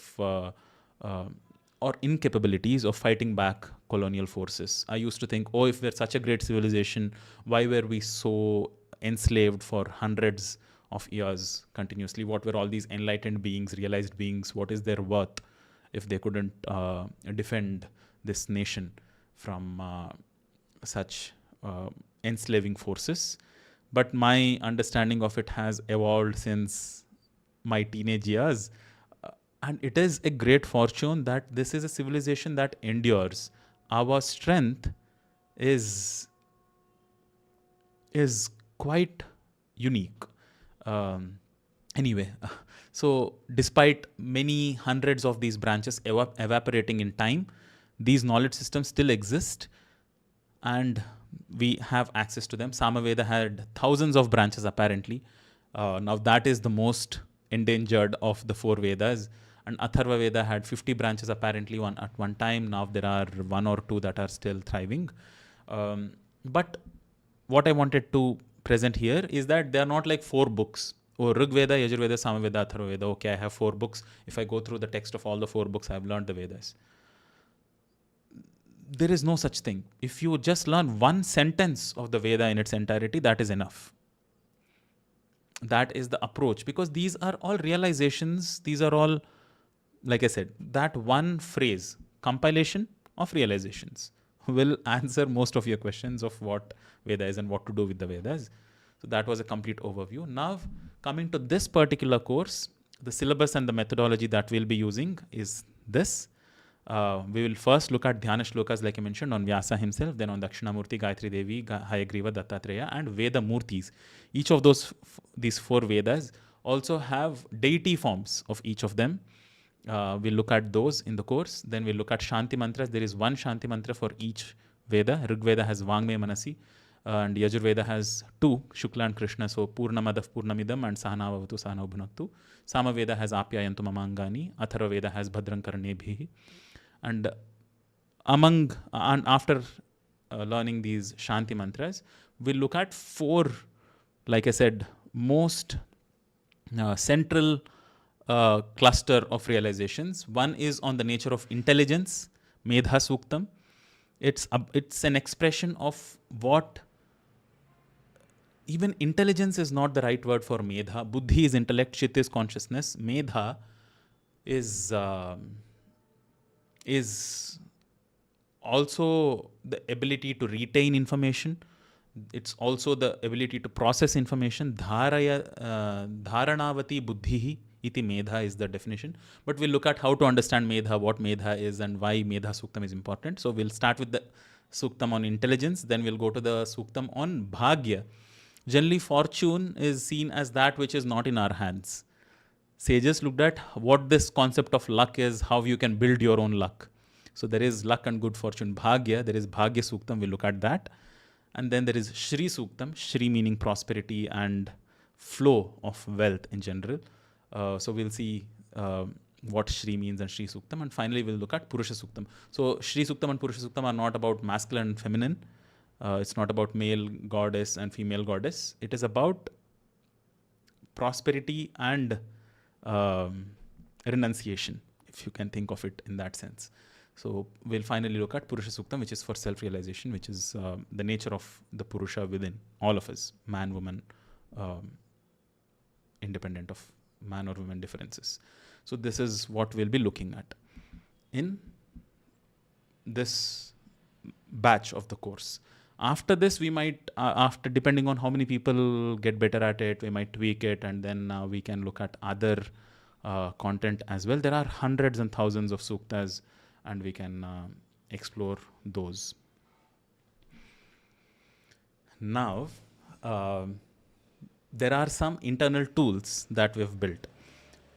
Speaker 1: or incapabilities of fighting back colonial forces. I used to think, if we're such a great civilization, why were we so enslaved for hundreds of years continuously? What were all these enlightened beings, realized beings? What is their worth if they couldn't defend this nation from such enslaving forces? But my understanding of it has evolved since my teenage years. And it is a great fortune that this is a civilization that endures. Our strength is quite unique. Anyway, so despite many hundreds of these branches evaporating in time, these knowledge systems still exist and we have access to them. Samaveda had thousands of branches apparently. Now that is the most endangered of the four Vedas. And Atharva Veda had 50 branches apparently at one time. Now there are one or two that are still thriving. But what I wanted to present here is that they are not like four books. Oh, Rig Veda, Yajur Veda, Samaveda, Atharva Veda. Okay, I have four books. If I go through the text of all the four books, I have learned the Vedas. There is no such thing. If you just learn one sentence of the Veda in its entirety, that is enough. That is the approach, because these are all realizations. These are all, like I said, that one phrase, compilation of realizations, will answer most of your questions of what Veda is and what to do with the Vedas. So that was a complete overview. Now, coming to this particular course, the syllabus and the methodology that we'll be using is this. We will first look at Dhyana Shlokas, like I mentioned, on Vyasa himself, then on Dakshinamurti, Gayatri Devi, Hayagriva, Dattatreya, and Veda Murtis. Each of these four Vedas also have deity forms of each of them. We'll look at those in the course. Then we'll look at Shanti Mantras. There is one Shanti Mantra for each Veda. Rig Veda has Vangme Manasi, and Yajur Veda has two, Shukla and Krishna, so Purnamadav Purnamidam and Sahanavavatu Sahanau Bhunaktu. Sama Veda has Apyayantu Mamangani. Atharva Veda has Bhadran Karnebhihi. And after learning these Shanti Mantras, we'll look at four, like I said, most central cluster of realizations. One is on the nature of intelligence, Medha Suktam. It's an expression of what, even intelligence is not the right word for Medha. Buddhi is intellect, Chit is consciousness. Medha is also the ability to retain information. It's also the ability to process information. Dharanavati buddhihi iti medha is the definition. But we'll look at how to understand medha, what medha is, and why medha suktam is important. So we'll start with the suktam on intelligence, then we'll go to the suktam on bhagya. Generally, fortune is seen as that which is not in our hands. Sages looked at what this concept of luck is, how you can build your own luck. So there is luck and good fortune. Bhagya, there is Bhagya Suktam, we'll look at that. And then there is Shri Suktam, Shri meaning prosperity and flow of wealth in general. So we'll see what Shri means and Shri Suktam. And finally, we'll look at Purusha Suktam. So Shri Suktam and Purusha Suktam are not about masculine and feminine. It's not about male goddess and female goddess. It is about prosperity and renunciation, if you can think of it in that sense. So we'll finally look at Purusha Suktam, which is for self-realization, which is the nature of the Purusha within all of us, man, woman, independent of man or woman differences. So this is what we'll be looking at in this batch of the course. After this, we might, depending on how many people get better at it, we might tweak it, and then we can look at other content as well. There are hundreds and thousands of suktas, and we can explore those. Now, there are some internal tools that we've built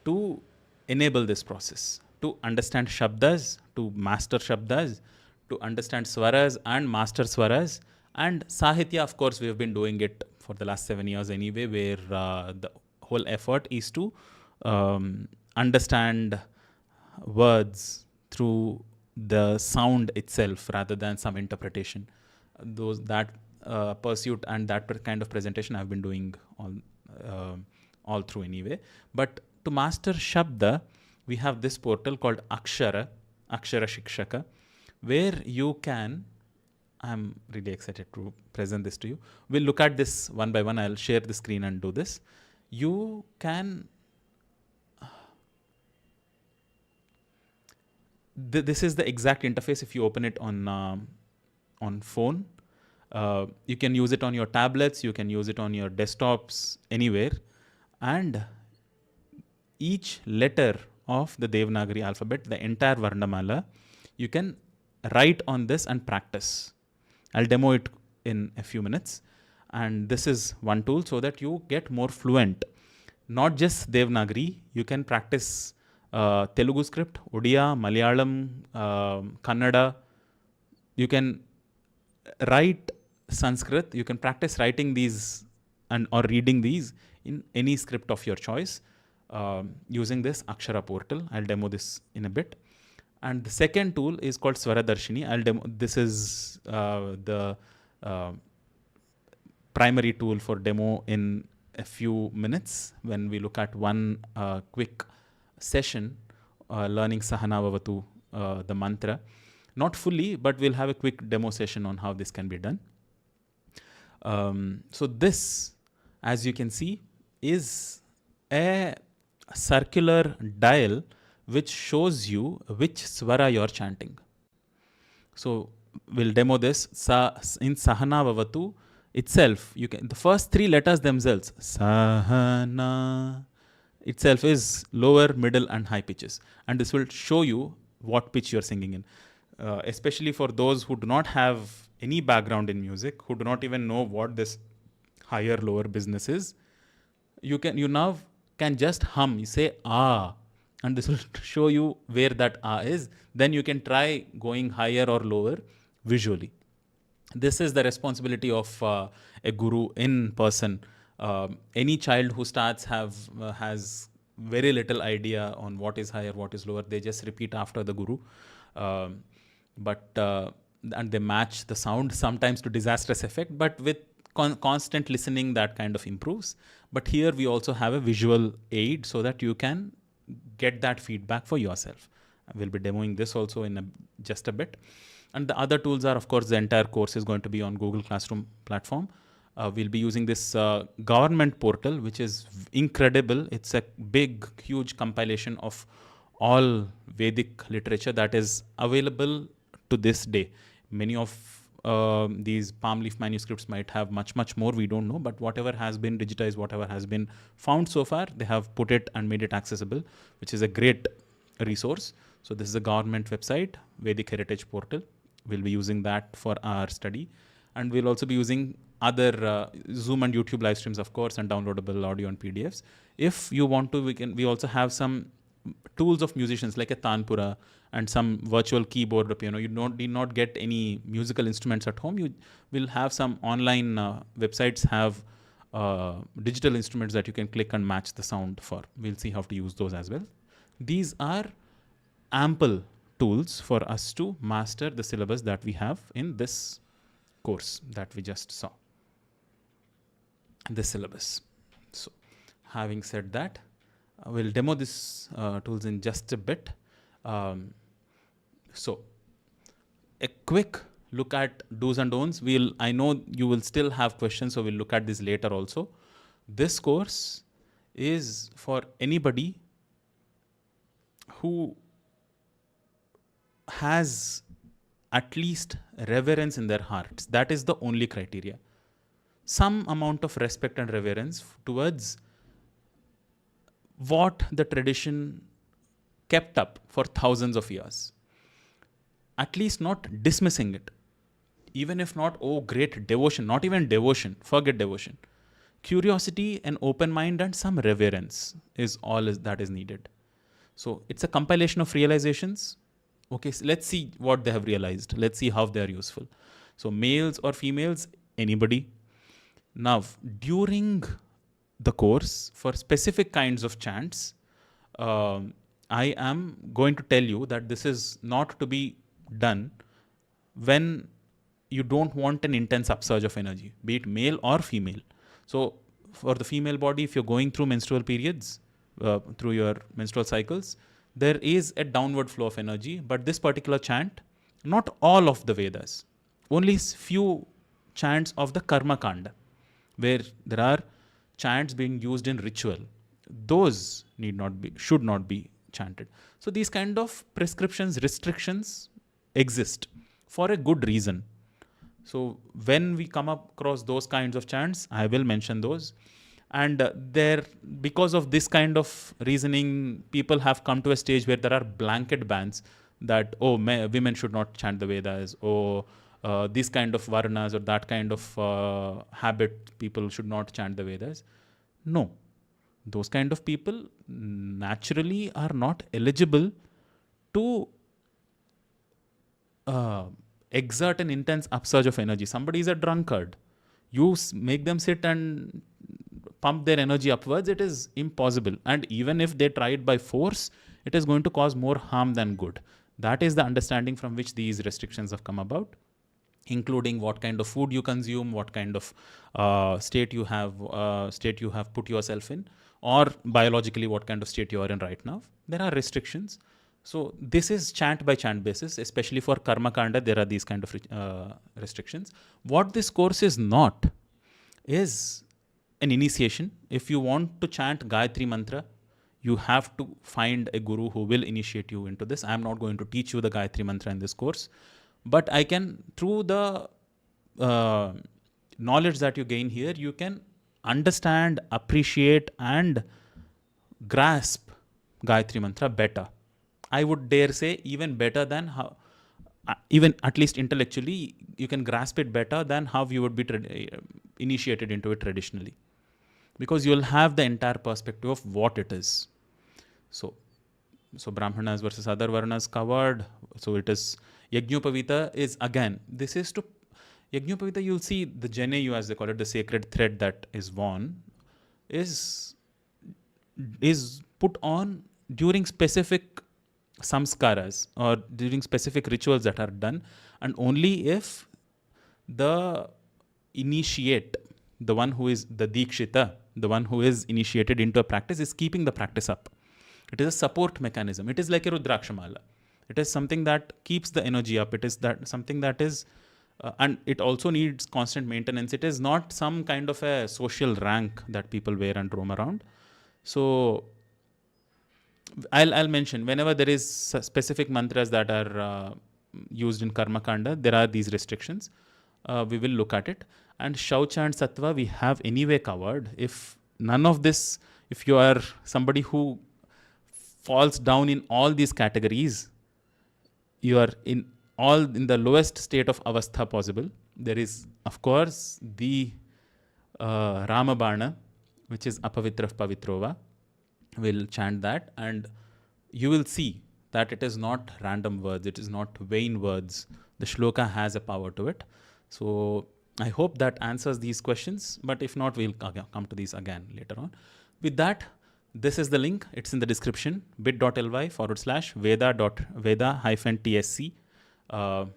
Speaker 1: to enable this process, to understand shabdas, to master shabdas, to understand swaras and master swaras. And Sahitya, of course, we have been doing it for the last 7 years anyway, where the whole effort is to understand words through the sound itself rather than some interpretation. That pursuit and that kind of presentation I've been doing all through anyway. But to master Shabda, we have this portal called Akshara Shikshaka, where you can, I'm really excited to present this to you. We'll look at this one by one. I'll share the screen and do this. You can, this is the exact interface if you open it on phone. You can use it on your tablets, you can use it on your desktops, anywhere. And each letter of the Devanagari alphabet, the entire Varnamala, you can write on this and practice. I'll demo it in a few minutes. And this is one tool so that you get more fluent. not just Devanagari. You can practice Telugu script, Odia, Malayalam, Kannada. You can write Sanskrit. You can practice writing these or reading these in any script of your choice using this Akshara portal. I'll demo this in a bit. And the second tool is called Swaradarshini. I'll demo. This is the primary tool for demo in a few minutes when we look at one quick session learning Sahana Vavatu, the mantra. Not fully, but we'll have a quick demo session on how this can be done. So this, as you can see, is a circular dial which shows you which swara you're chanting. So we'll demo this. In Sahana Vavatu itself, you can, the first three letters themselves, Sahana, itself is lower, middle, and high pitches. And this will show you what pitch you're singing in. Especially for those who do not have any background in music, who do not even know what this higher lower business is, you now can just hum. You say ah, and this will show you where that ah is. Then you can try going higher or lower visually. This is the responsibility of a guru in person. Any child who starts has very little idea on what is higher, what is lower. They just repeat after the guru. And they match the sound sometimes to disastrous effect, but with constant listening that kind of improves. But here we also have a visual aid so that you can get that feedback for yourself. I will be demoing this also in just a bit. And the other tools are, of course, the entire course is going to be on Google Classroom platform. We'll be using this government portal, which is incredible. It's a big, huge compilation of all Vedic literature that is available to this day. Many of these palm leaf manuscripts might have much, much more. We don't know, but whatever has been digitized, whatever has been found so far, they have put it and made it accessible, which is a great resource. So this is a government website, Vedic Heritage Portal. We'll be using that for our study. And we'll also be using other Zoom and YouTube live streams, of course, and downloadable audio and PDFs. If you want to, we also have some tools of musicians like a tanpura and some virtual keyboard or piano. You need not get any musical instruments at home. You will have some online websites have digital instruments that you can click and match the sound for. We'll see how to use those as well. These are ample tools for us to master the syllabus that we have in this course that we just saw. The syllabus. So having said that, we'll demo these tools in just a bit. So a quick look at do's and don'ts. I know you will still have questions, so we'll look at this later also. This course is for anybody who has at least reverence in their hearts. That is the only criteria. Some amount of respect and reverence towards what the tradition kept up for thousands of years. At least not dismissing it. Even if not, oh, great devotion, not even devotion, forget devotion. Curiosity, an open mind, and some reverence is all that is needed. So it's a compilation of realizations. Okay, so let's see what they have realized. Let's see how they are useful. So males or females, anybody. Now, during the course, for specific kinds of chants, I am going to tell you that this is not to be done when you don't want an intense upsurge of energy, be it male or female. So for the female body, if you're going through menstrual periods, through your menstrual cycles, there is a downward flow of energy. But this particular chant, not all of the Vedas, only few chants of the Karma Kanda, where there are chants being used in ritual, those should not be chanted. So these kind of prescriptions, restrictions exist for a good reason. So when we come across those kinds of chants, I will mention those. And because of this kind of reasoning, people have come to a stage where there are blanket bans that, women should not chant the Vedas, or this kind of varnas or that kind of habit, people should not chant the Vedas. No. those kind of people naturally are not eligible to exert an intense upsurge of energy. Somebody is a drunkard. You make them sit and pump their energy upwards, it is impossible. And even if they try it by force, it is going to cause more harm than good. That is the understanding from which these restrictions have come about, including what kind of food you consume, what kind of state you have put yourself in, or biologically what kind of state you are in right now. There are restrictions. So this is chant by chant basis, especially for karma kanda. There are these kind of restrictions. What this course is not is an initiation. If you want to chant Gayatri mantra, you have to find a guru who will initiate you into this. I am not going to teach you the Gayatri mantra in this course, but I can, through the knowledge that you gain here, you can understand, appreciate, and grasp Gayatri mantra better. I would dare say even better than how, even at least intellectually, you can grasp it better than how you would be initiated into it traditionally, because you'll have the entire perspective of what it is. So Brahmanas versus other Varnas covered. So it is Yajñopavita is, again, this is to Yajñopavita, you'll see the Janeyu, as they call it, the sacred thread that is worn, is put on during specific samskaras or during specific rituals that are done, and only if the initiate, the one who is the Dikshita, the one who is initiated into a practice, is keeping the practice up. It is a support mechanism. It is like a Rudrakshamala. It is something that keeps the energy up. It is that something that is, and it also needs constant maintenance. It is not some kind of a social rank that people wear and roam around. So I'll mention, whenever there is specific mantras that are used in Karma Kanda, there are these restrictions. We will look at it. And Shaucha and Sattva we have anyway covered. If none of this, if you are somebody who falls down in all these categories, you are in the lowest state of avastha possible. There is, of course, the Ramabana, which is Apavitra Pavitrova. We'll chant that, and you will see that it is not random words, it is not vain words. The shloka has a power to it. So I hope that answers these questions, but if not, we'll come to these again later on. With that, this is the link. It's in the description, bit.ly/Veda-Veda-TSC,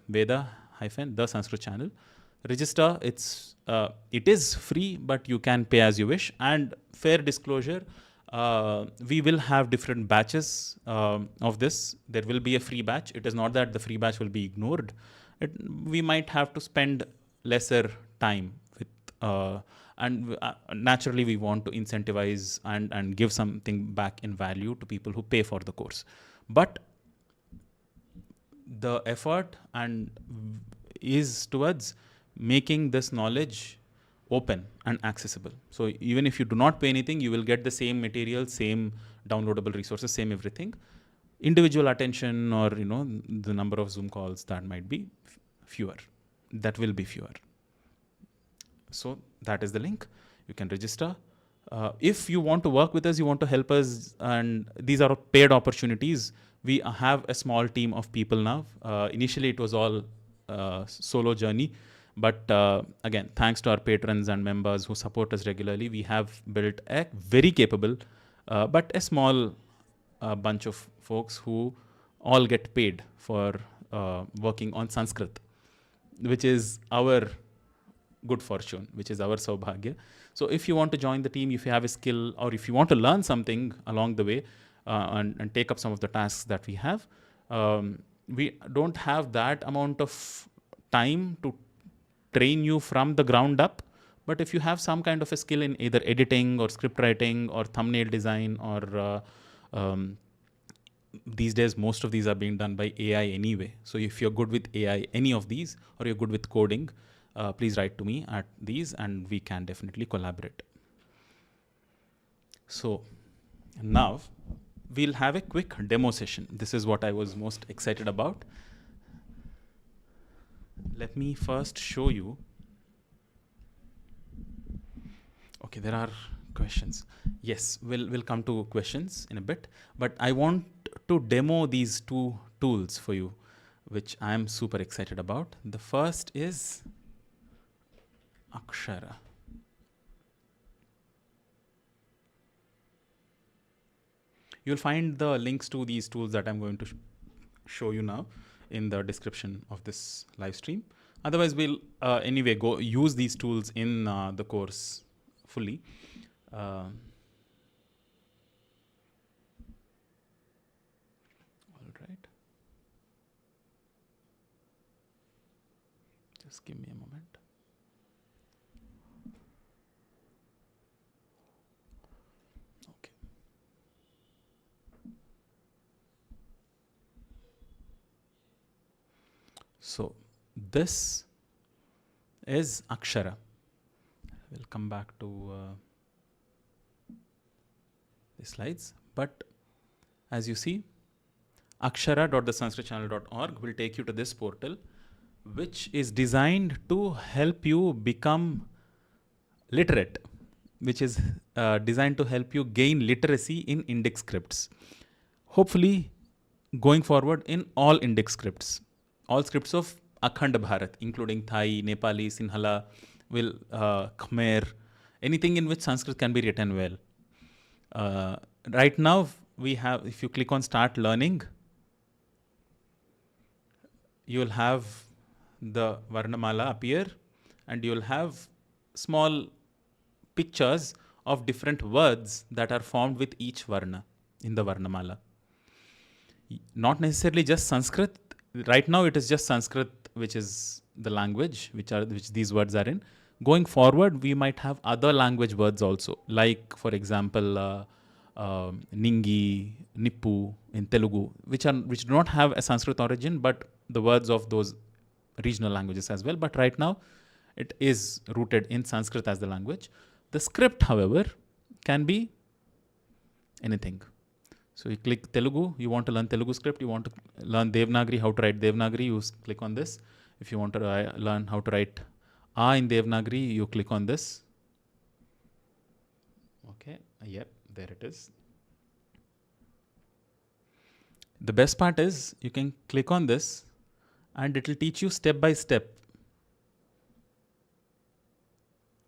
Speaker 1: Veda-the Sanskrit channel. Register. It is free, but you can pay as you wish. And fair disclosure, we will have different batches of this. There will be a free batch. It is not that the free batch will be ignored. We might have to spend lesser time with, and naturally we want to incentivize and give something back in value to people who pay for the course. But the effort is towards making this knowledge open and accessible. So even if you do not pay anything, you will get the same material, same downloadable resources, same everything. Individual attention or the number of Zoom calls, that might be fewer. That will be fewer. So that is the link. You can register. If you want to work with us, you want to help us, and these are paid opportunities. We have a small team of people now. Initially, it was all solo journey. But again, thanks to our patrons and members who support us regularly, we have built a very capable, but a small bunch of folks who all get paid for working on Sanskrit, which is our good fortune, which is our saubhagya. So if you want to join the team, if you have a skill, or if you want to learn something along the way and take up some of the tasks that we have, we don't have that amount of time to train you from the ground up. But if you have some kind of a skill in either editing or script writing or thumbnail design, or these days most of these are being done by AI anyway. So if you're good with AI, any of these, or you're good with coding, please write to me at these and we can definitely collaborate. So now we'll have a quick demo session. This is what I was most excited about. Let me first show you. Okay, there are Questions. Yes, we'll come to questions in a bit, but I want to demo these two tools for you, which I am super excited about. The first is Akshara. You'll find the links to these tools that I'm going to show you now in the description of this live stream. Otherwise, we'll anyway go use these tools in the course fully. All right. Just give me a moment. Okay. So this is Akshara. We'll come back to the slides, but as you see, akshara.thesanskritchannel.org will take you to this portal, which is designed to help you become literate, which is designed to help you gain literacy in Indic scripts. Hopefully, going forward in all Indic scripts, all scripts of Akhand Bharat, including Thai, Nepali, Sinhala, Khmer, anything in which Sanskrit can be written well. Right now, we have, if you click on Start Learning, you will have the Varnamala appear, and you will have small pictures of different words that are formed with each Varna in the Varnamala. Not necessarily just Sanskrit. Right now, it is just Sanskrit, which is the language which these words are in. Going forward, we might have other language words also, like, for example, Ningi, Nippu in Telugu, which do not have a Sanskrit origin, but the words of those regional languages as well. But right now, it is rooted in Sanskrit as the language. The script, however, can be anything. So you click Telugu, you want to learn Telugu script, you want to learn Devanagari, how to write Devanagari, you click on this. If you want to learn how to write A in Devanagari, you click on this. Okay, yep, there it is. The best part is you can click on this and it will teach you step by step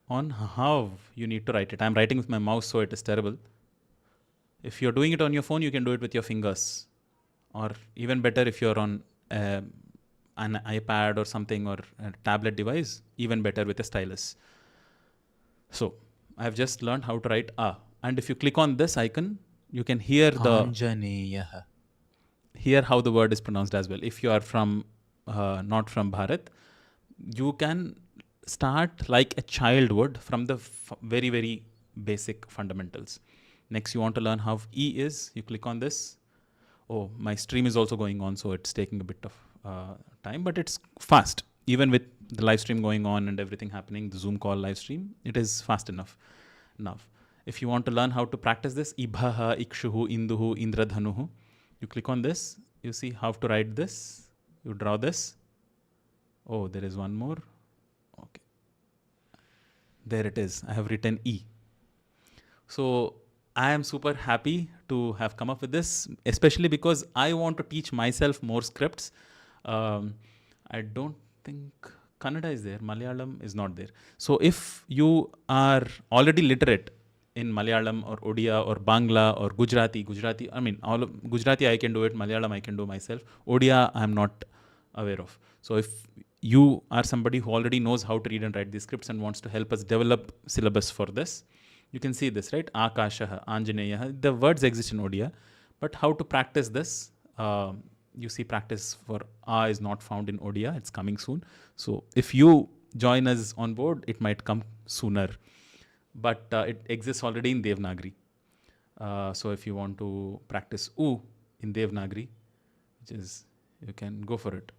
Speaker 1: on how you need to write it. I'm writing with my mouse, so it is terrible. If you're doing it on your phone, you can do it with your fingers. Or even better, if you're on an iPad or something, or a tablet device, even better with a stylus. So I've just learned how to write A. And if you click on this icon, you can hear hear how the word is pronounced as well. If you are from not from Bharat, you can start like a child would from the very, very basic fundamentals. Next, you want to learn how E is. You click on this. Oh, my stream is also going on, so it's taking a bit of time, but it's fast. Even with the live stream going on and everything happening, the Zoom call live stream, it is fast enough. Now, if you want to learn how to practice this, Ibhaha, Ikshuhu, Induhu, Indradhanuhu, you click on this. You see how to write this. You draw this. Oh, there is one more. Okay. There it is. I have written E. So I am super happy to have come up with this, especially because I want to teach myself more scripts. I don't think Kannada is there. Malayalam is not there. So if you are already literate in Malayalam or Odia or Bangla or Gujarati, I mean, all of Gujarati I can do it, Malayalam I can do myself. Odia I am not aware of. So if you are somebody who already knows how to read and write these scripts and wants to help us develop syllabus for this, you can see this, right? Akashaha, Anjaneyaha. The words exist in Odia, but how to practice this? You see, practice for A is not found in Odia. It's coming soon. So if you join us on board, it might come sooner. But it exists already in Devanagari. So if you want to practice U in Devanagari, which is, you can go for it.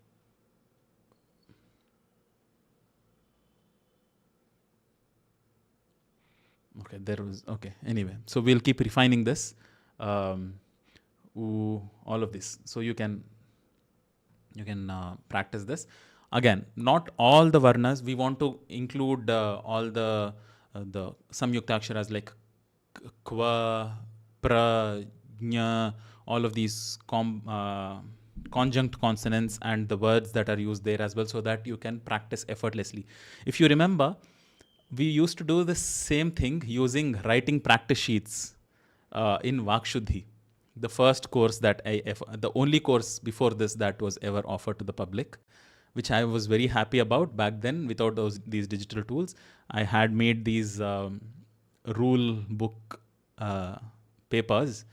Speaker 1: Okay, there was, okay, anyway. So we'll keep refining this, all of this. So you can practice this. Again, not all the varnas. We want to include all the samyukta aksharas like kva, pra, nya, all of these conjunct consonants and the words that are used there as well, so that you can practice effortlessly. If you remember, we used to do the same thing using writing practice sheets in Vakshuddhi. The first course that the only course before this that was ever offered to the public, which I was very happy about back then. Without these digital tools, I had made these rule book papers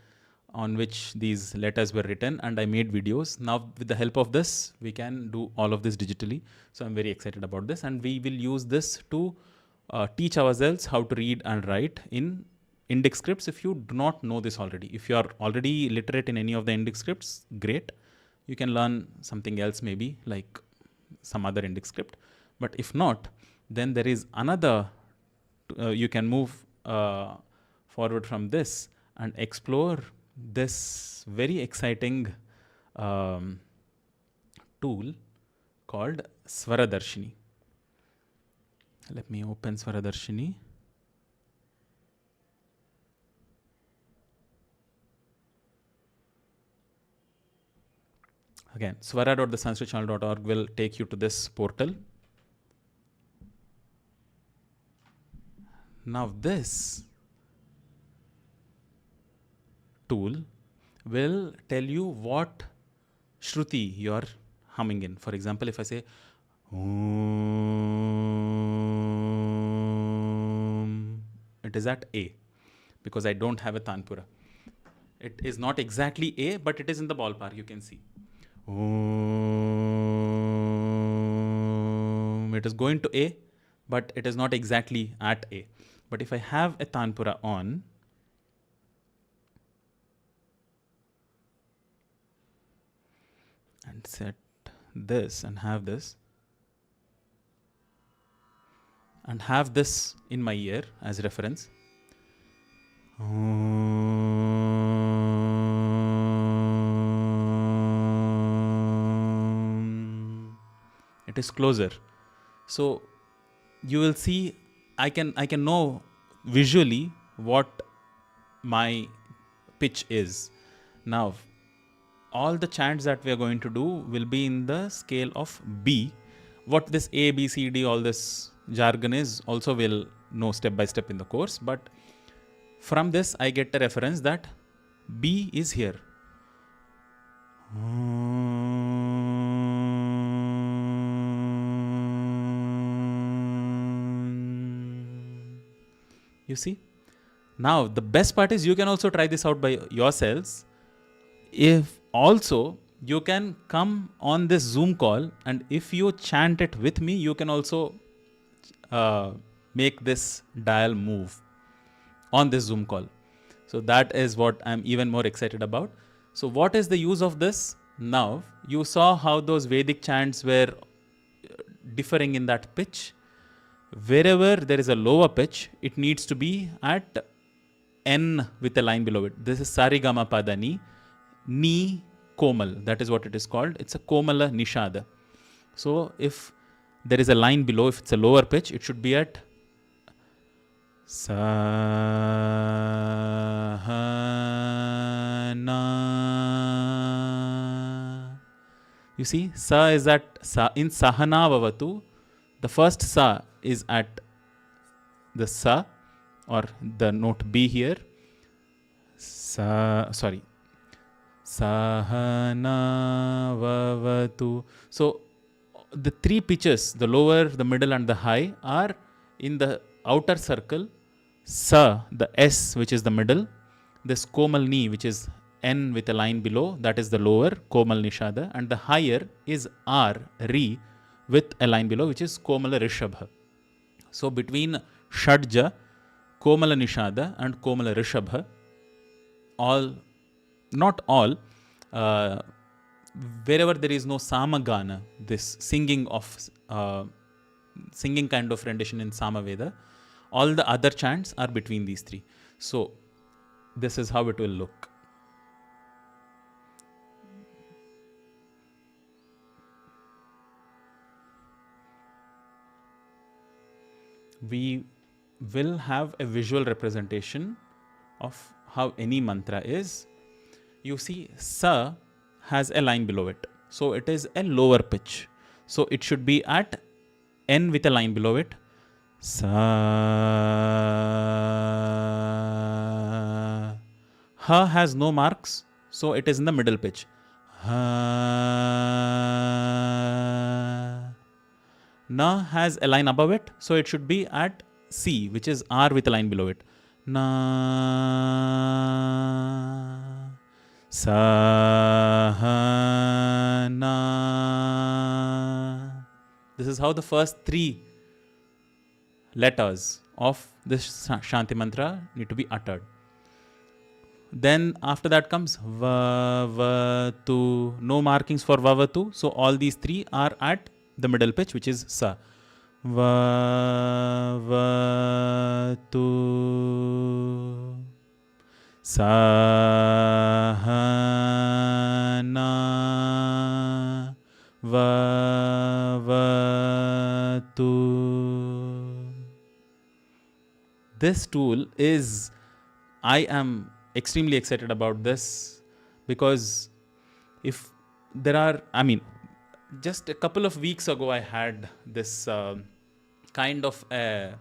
Speaker 1: on which these letters were written, and I made videos. Now, with the help of this, we can do all of this digitally. So I'm very excited about this, and we will use this to teach ourselves how to read and write in Indic scripts. If you do not know this already, if you are already literate in any of the Indic scripts, great. You can learn something else, maybe like some other Indic script. But if not, then there is another, you can move forward from this and explore this very exciting tool called Swaradarshini. Let me open Swaradarshini. Again, swara.thesanskritchannel.org will take you to this portal. Now this tool will tell you what shruti you are humming in. For example, if I say Om, it is at A because I don't have a tanpura. It is not exactly A, but it is in the ballpark, you can see. Om, it is going to A, but it is not exactly at A. But if I have a tanpura on, and set this and have this, and have this in my ear as reference, it is closer. So you will see, I can know visually what my pitch is. Now, all the chants that we are going to do will be in the scale of B. What this A, B, C, D, all this jargon is, also we'll know step by step in the course. But from this, I get a reference that B is here. You see? Now, the best part is you can also try this out by yourselves. If also you can come on this Zoom call, and if you chant it with me, you can also make this dial move on this Zoom call. So that is what I'm even more excited about. So what is the use of this? Now, you saw how those Vedic chants were differing in that pitch. Wherever there is a lower pitch, it needs to be at N with a line below it. This is Sarigama Padani, Ni Komal. That is what it is called. It's a Komala Nishada. So if there is a line below, if it's a lower pitch, it should be at Sa Ha Na. You see, Sa is at Sa in Sahana Vavatu. The first Sa is at the Sa, or the note B here. Sahana Vavatu. So the three pitches, the lower, the middle and the high, are in the outer circle. Sa, the S, which is the middle. This Komal Ni, which is N with a line below, that is the lower, Komal Nishada. And the higher is R, Ri, with a line below, which is Komala Rishabha. So between Shadja, Komala Nishada and Komala Rishabha, wherever there is no Samagana, this singing kind of rendition in Samaveda, all the other chants are between these three. So this is how it will look. We will have a visual representation of how any mantra is, you see sa has a line below it. So it is a lower pitch. So it should be at N with a line below it. Sa. Ha has no marks, so it is in the middle pitch. Ha. Na has a line above it, so it should be at C, which is R with a line below it. Na. Sa. Ha. Na. This is how the first three letters of this Shanti mantra need to be uttered. Then after that comes Vavatu. No markings for Vavatu. So all these three are at the middle pitch, which is Sa. Vavatu. Sahana. Vavatu. This tool is, I am extremely excited about this, because if there are, just a couple of weeks ago I had this kind of a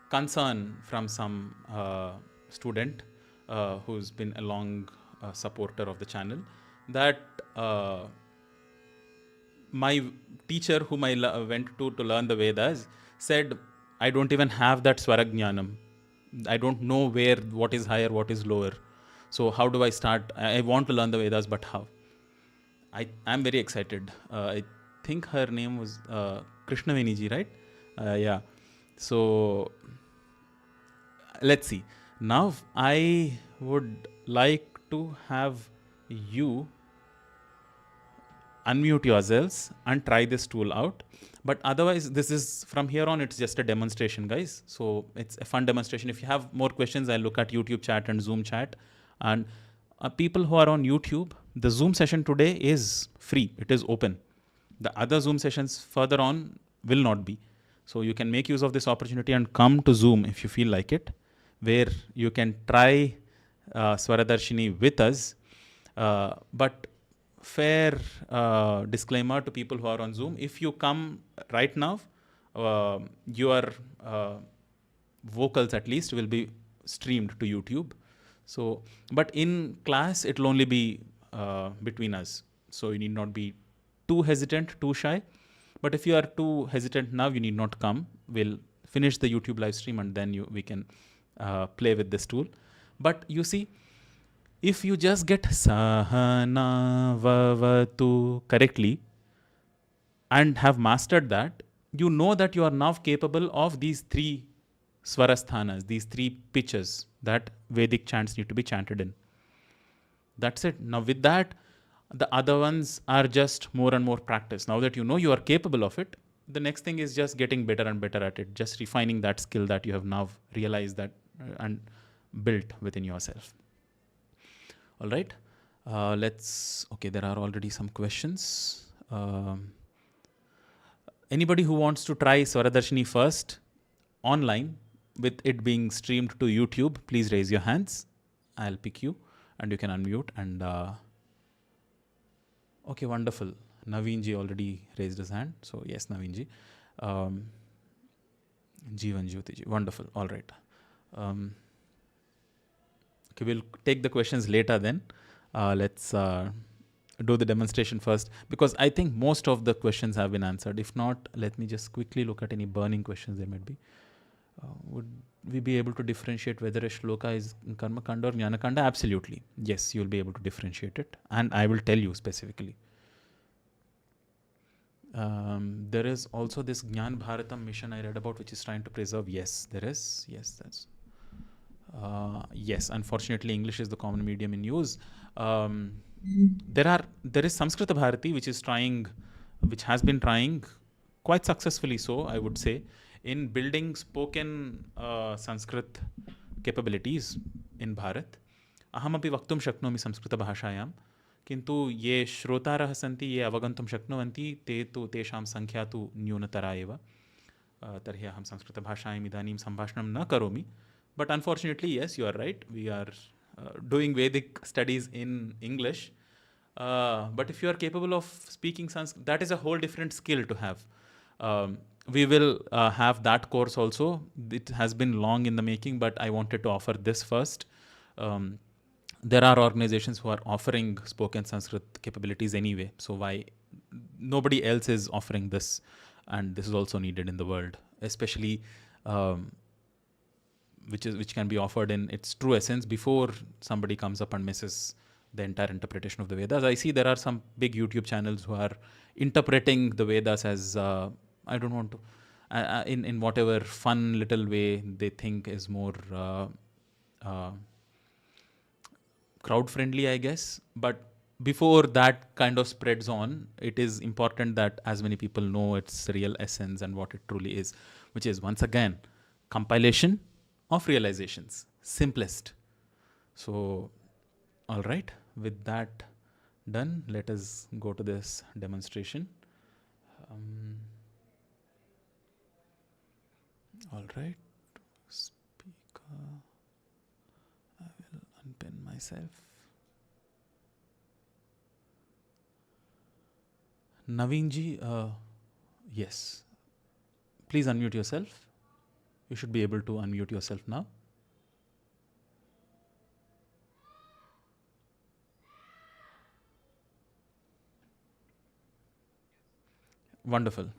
Speaker 1: concern from some student who's been a long supporter of the channel, that my teacher whom I went to learn the Vedas said, I don't even have that Swarajnanam. I don't know what is higher, what is lower. So how do I start? I want to learn the Vedas, but how? I'm very excited. I think her name was Krishnaveni ji, right? Yeah. So let's see. Now I would like to have you unmute yourselves and try this tool out. But otherwise, this is from here on, it's just a demonstration, guys. So it's a fun demonstration. If you have more questions, I'll look at YouTube chat and Zoom chat. And people who are on YouTube, the Zoom session today is free. It is open. The other Zoom sessions further on will not be. So you can make use of this opportunity and come to Zoom if you feel like it, where you can try Swaradarshini with us. But fair disclaimer to people who are on Zoom, if you come right now, your vocals at least will be streamed to YouTube. So, but in class, it will only be between us. So you need not be too hesitant, too shy. But if you are too hesitant now, you need not come. We'll finish the YouTube live stream and then we can play with this tool. But you see, if you just get Sahana Vavatu correctly and have mastered that, you know that you are now capable of these three Swarasthanas, these three pitches that Vedic chants need to be chanted in. That's it. Now with that, the other ones are just more and more practice. Now that you know you are capable of it, the next thing is just getting better and better at it, just refining that skill that you have now realized that and built within yourself. All right. Okay, there are already some questions. Anybody who wants to try Swaradarshini first online with it being streamed to YouTube, please raise your hands. I'll pick you and you can unmute. And okay, wonderful. Naveen ji already raised his hand. So yes, Naveen ji. Jeevan Jyoti ji. Wonderful. All right. Okay, we'll take the questions later then. Let's do the demonstration first, because I think most of the questions have been answered. If not, let me just quickly look at any burning questions there might be. Would we be able to differentiate whether a shloka is Karma Kanda or Jnana Kanda? Absolutely. Yes, you'll be able to differentiate it. And I will tell you specifically. There is also this Jnana Bharatam mission I read about, which is trying to preserve. Yes, there is. Yes, that's... yes, unfortunately, English is the common medium in use. There is Sanskrit Bharati, which has been trying quite successfully, so I would say, in building spoken Sanskrit capabilities in Bharat. Ahamapi vaktum shaknomi Sanskrit bhashayam, kintu ye shrotarah santi ye avagantum shaknuvanti te tu tesham sankhya tu nyunatara eva. Tarhi aham Sanskrit bhashayam idanim sambhashanam na karomi. But unfortunately, yes, you are right. We are doing Vedic studies in English. But if you are capable of speaking Sanskrit, that is a whole different skill to have. We will have that course also. It has been long in the making, but I wanted to offer this first. Um, there are organizations who are offering spoken Sanskrit capabilities anyway. So why nobody else is offering this? And this is also needed in the world, especially um, which can be offered in its true essence before somebody comes up and misses the entire interpretation of the Vedas. I see there are some big YouTube channels who are interpreting the Vedas as I don't want to in whatever fun little way they think is more uh, crowd friendly, I guess. But before that kind of spreads on, it is important that as many people know its real essence and what it truly is, which is once again compilation of realizations, simplest. So, all right, with that done, let us go to this demonstration. All right, speaker. I will unpin myself. Naveen ji, yes. Please unmute yourself. You should be able to unmute yourself now. Wonderful.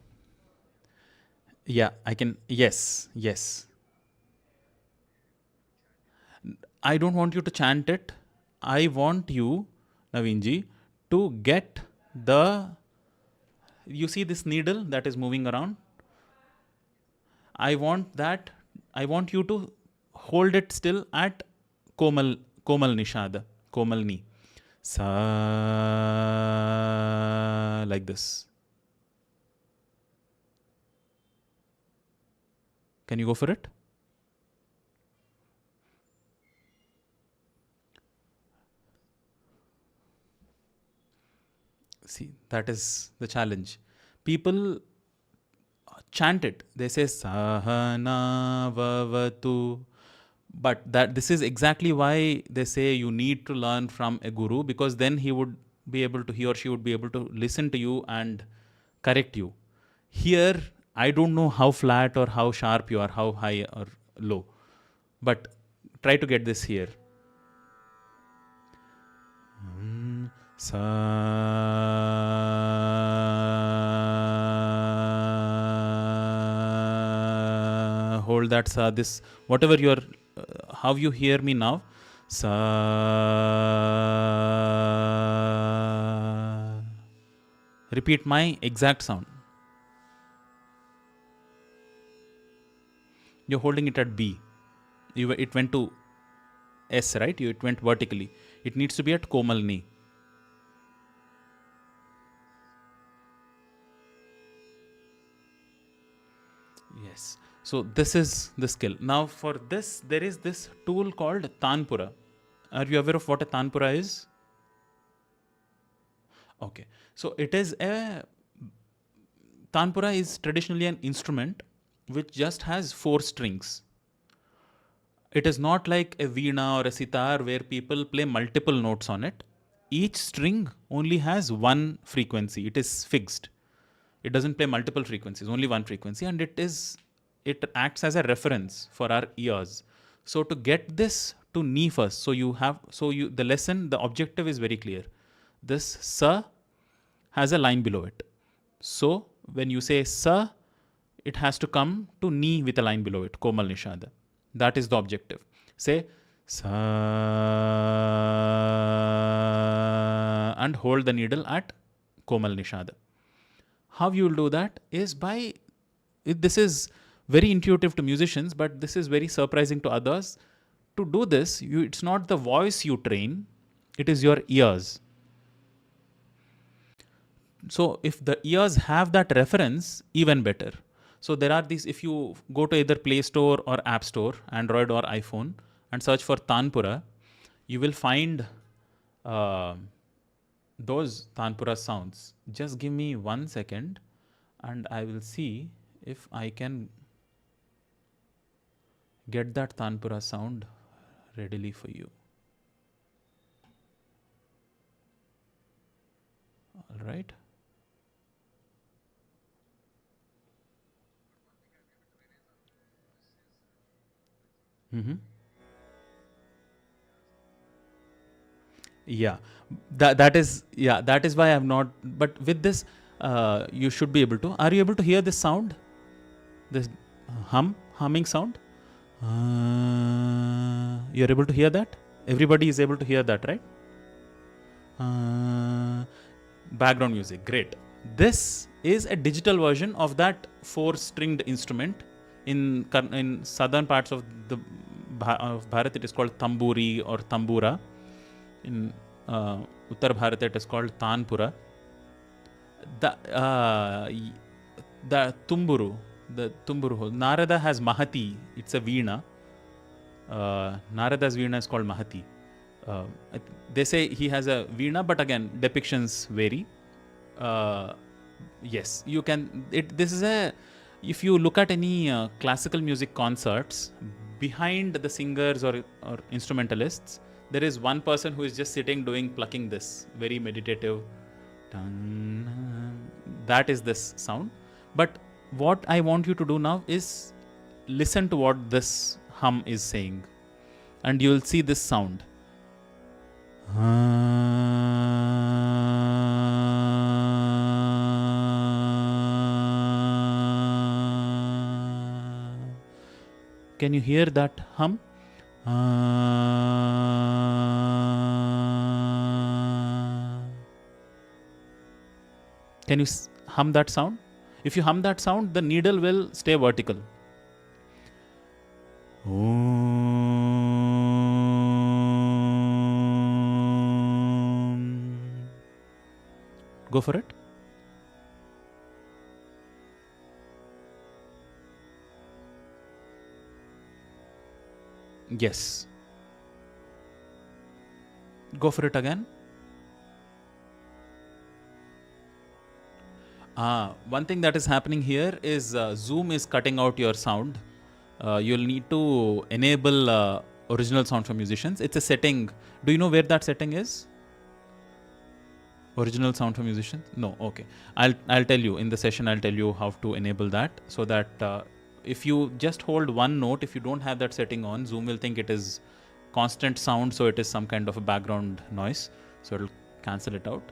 Speaker 1: Yeah, I can. Yes, yes. I don't want you to chant it. I want you, Naveenji, to get the. You see this needle that is moving around? I want that. I want you to hold it still at Komal Nishada, Komal Ni. Sa, like this. Can you go for it? See, that is the challenge. People chant it. They say Sahana Vavatu. But that this is exactly why they say you need to learn from a guru, because then he or she would be able to listen to you and correct you. Here, I don't know how flat or how sharp you are, how high or low. But try to get this here. Sa, hold that sa, this whatever you're how you hear me now. Sa, repeat my exact sound. You're holding it at B. It went to S, right? It went vertically. It needs to be at Komal Ni. Yes. So this is the skill. Now for this, there is this tool called Tanpura. Are you aware of what a Tanpura is? Okay. So it is a Tanpura is traditionally an instrument which just has 4 strings. It is not like a veena or a sitar where people play multiple notes on it. Each string only has one frequency. It is fixed. It doesn't play multiple frequencies, only one frequency, and it acts as a reference for our ears. So to get this to ni first, the lesson, the objective is very clear. This sa has a line below it. So when you say sa, it has to come to ni with a line below it, Komal Nishada. That is the objective. Say sa and hold the needle at Komal Nishada. How you will do that is this is very intuitive to musicians, but this is very surprising to others. To do this, it's not the voice you train, it is your ears. So if the ears have that reference, even better. So there are these, if you go to either Play Store or App Store, Android or iPhone, and search for Tanpura, you will find those Tanpura sounds. Just give me 1 second and I will see if I can get that Tanpura sound readily for you. All right. Yeah, that is why I have not. But with this, you should be able to. Are you able to hear this sound? This humming sound. You're able to hear that. Everybody is able to hear that, right? Background music, great. This is a digital version of that four-stringed instrument. In southern parts of the of Bharat, it is called tamburi or tambura. In Uttar Bharat, it is called tanpura. The tumburu, Narada has Mahati. It's a veena. Narada's veena is called Mahati. They say he has a veena, but again, depictions vary. Yes, you can. This is a. If you look at any classical music concerts, behind the singers or instrumentalists, there is one person who is just sitting plucking this very meditative. That is this sound. But what I want you to do now is listen to what this hum is saying, and you will see this sound. Can you hear that hum? Can you hum that sound? If you hum that sound, the needle will stay vertical. Go for it. Yes. Go for it again. One thing that is happening here is Zoom is cutting out your sound. You'll need to enable original sound for musicians. It's a setting. Do you know where that setting is? Original sound for musicians? No. Okay. I'll tell you in the session. I'll tell you how to enable that, so that if you just hold one note, if you don't have that setting on, Zoom will think it is constant sound, so it is some kind of a background noise, so it'll cancel it out.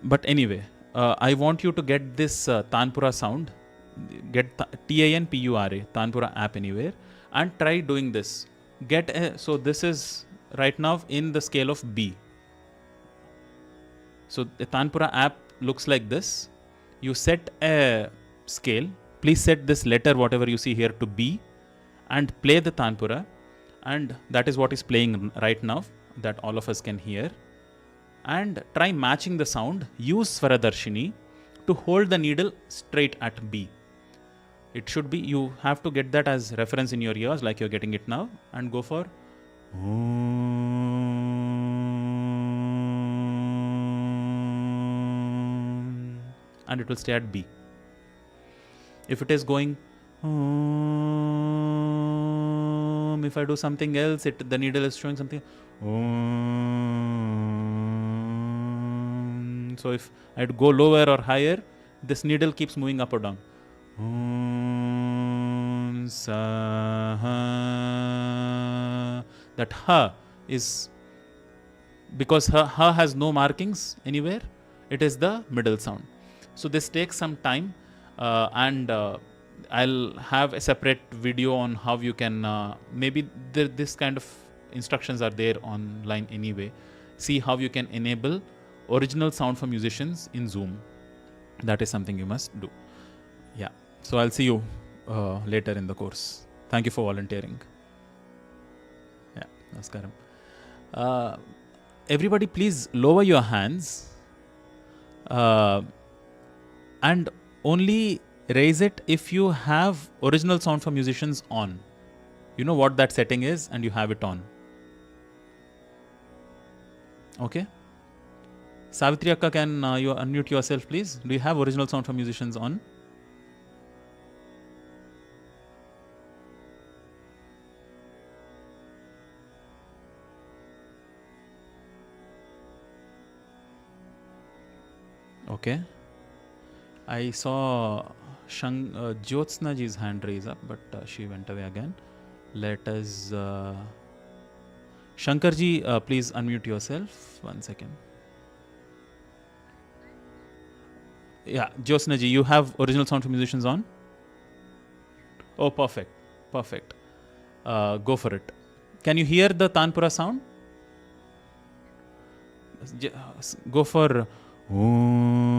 Speaker 1: But anyway, I want you to get this Tanpura sound, get TANPURA, Tanpura app anywhere, and try doing this. So this is right now in the scale of B. So the Tanpura app looks like this. You set a scale. Please set this letter, whatever you see here, to B, and play the Tanpura, and that is what is playing right now, that all of us can hear. And try matching the sound. Use Swaradarshini to hold the needle straight at B. It should be, you have to get that as reference in your ears like you're getting it now, and go for and it will stay at B. If it is going if I do something else, the needle is showing something. So if I'd go lower or higher, this needle keeps moving up or down. That ha is, because ha has no markings anywhere, it is the middle sound. So this takes some time, and I'll have a separate video on how you can maybe this kind of instructions are there online anyway. See how you can enable original sound for musicians in Zoom. That is something you must do. Yeah. So I'll see you later in the course. Thank you for volunteering. Yeah. Namaskaram. Everybody, please lower your hands and only raise it if you have original sound for musicians on. You know what that setting is and you have it on. Okay? Savitri Akka, can you unmute yourself, please? Do you have original sound for musicians on? Okay. I saw Jyotsna ji's hand raise up, but she went away again. Let us... Shankar ji, please unmute yourself. 1 second. Yeah, Jyotsna ji, you have original sound for musicians on? Oh, perfect. Perfect. Go for it. Can you hear the Tanpura sound? Go for... Om.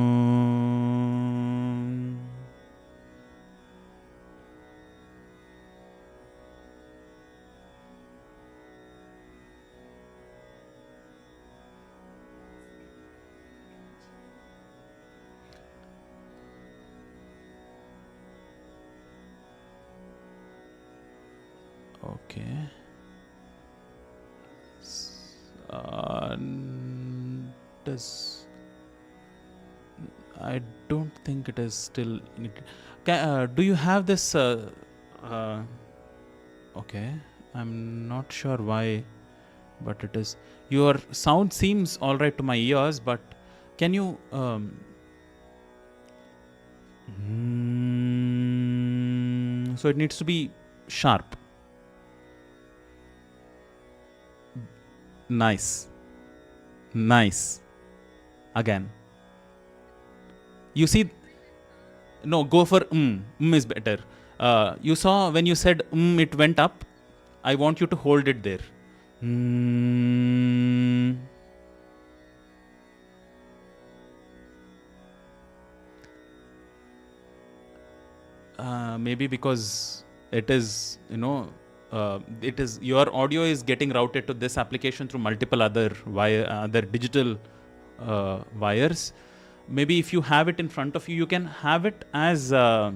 Speaker 1: Okay. Does... I don't think it is still... do you have this... okay. I'm not sure why, but it is... Your sound seems alright to my ears, but can you... so it needs to be sharp. Nice. Nice. Again. You see... No, go for is better. You saw when you said it went up. I want you to hold it there. Maybe because it is, it is, your audio is getting routed to this application through multiple other digital wires. Maybe if you have it in front of you, you can have it as... oh,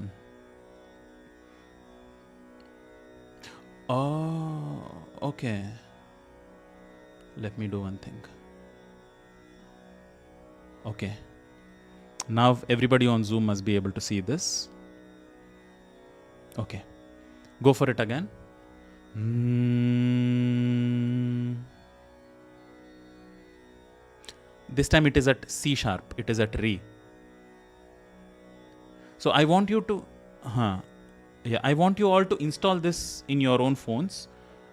Speaker 1: okay. Let me do one thing. Okay. Now everybody on Zoom must be able to see this. Okay. Go for it again. This time it is at C sharp. It is at re. So I want you to... I want you all to install this in your own phones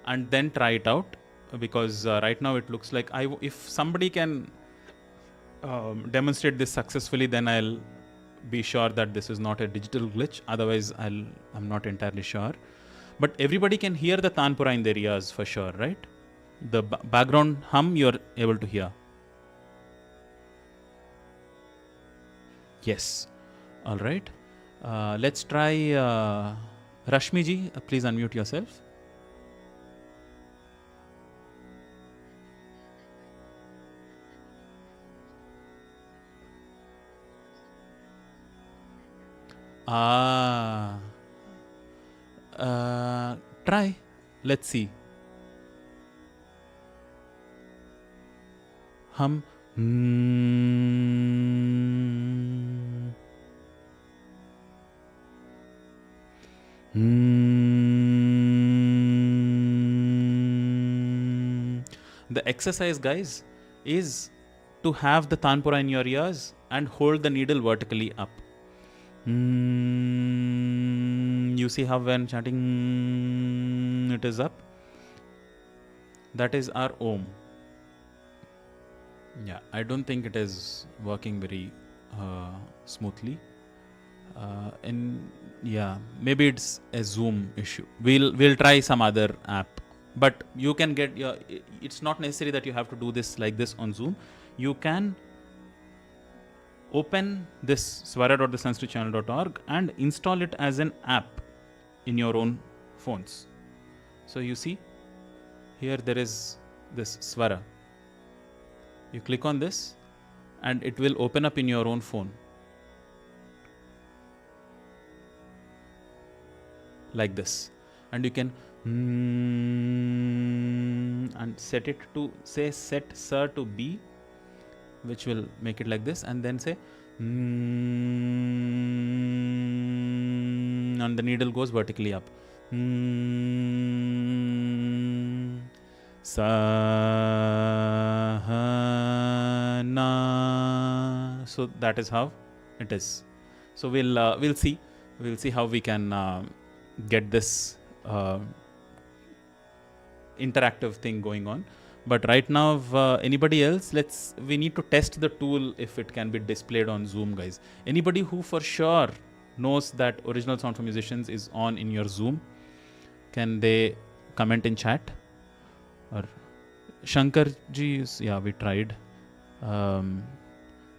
Speaker 1: and then try it out, because right now it looks like if somebody can demonstrate this successfully, then I'll be sure that this is not a digital glitch. Otherwise, I'm not entirely sure. But everybody can hear the Tanpura in their ears for sure, right? The background hum you're able to hear. Yes. All right. Let's try Rashmi ji. Please unmute yourself. Try. Let's see. Hum. The exercise, guys, is to have the Tanpura in your ears and hold the needle vertically up. You see how when chanting it is up? That is our Om. Yeah, I don't think it is working very smoothly. Maybe it's a Zoom issue. We'll try some other app. But you can get it's not necessary that you have to do this like this on Zoom. You can open this swara.thesanskritchannel.org and install it as an app in your own phones. So you see, here there is this Swara. You click on this and it will open up in your own phone. Like this. And you can and set it to, say, set sir to B, which will make it like this, and then say and the needle goes vertically up. Sa na So that is how it is. So we'll see how we can get this interactive thing going on. But right now, anybody else, we need to test the tool if it can be displayed on Zoom, guys. Anybody who for sure knows that Original Sound for Musicians is on in your Zoom, can they comment in chat? Or Shankar ji is, yeah, we tried.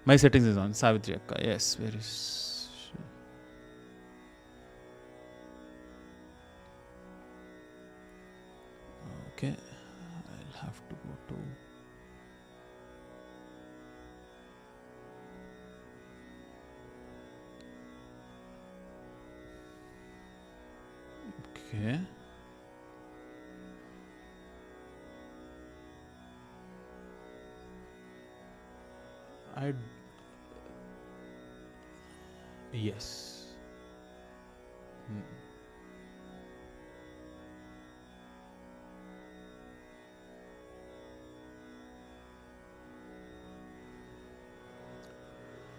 Speaker 1: My settings is on. Savitri Akka, yes, where is... Okay, I'll have to go to... Okay. Yes.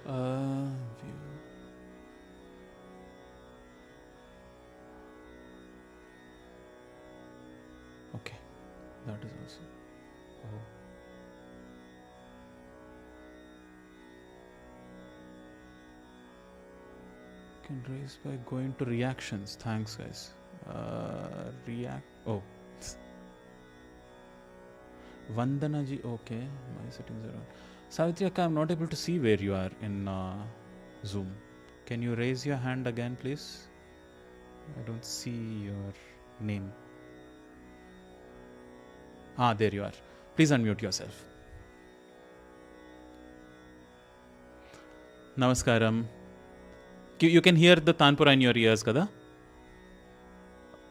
Speaker 1: View. Okay, that is also. Oh. Can raise by going to reactions. Thanks, guys. React. Oh. Vandana ji. Okay, my settings are on. Savitri Akka, I'm not able to see where you are in Zoom. Can you raise your hand again, please? I don't see your name. Ah, there you are. Please unmute yourself. Namaskaram. You can hear the Tanpura in your ears, kada?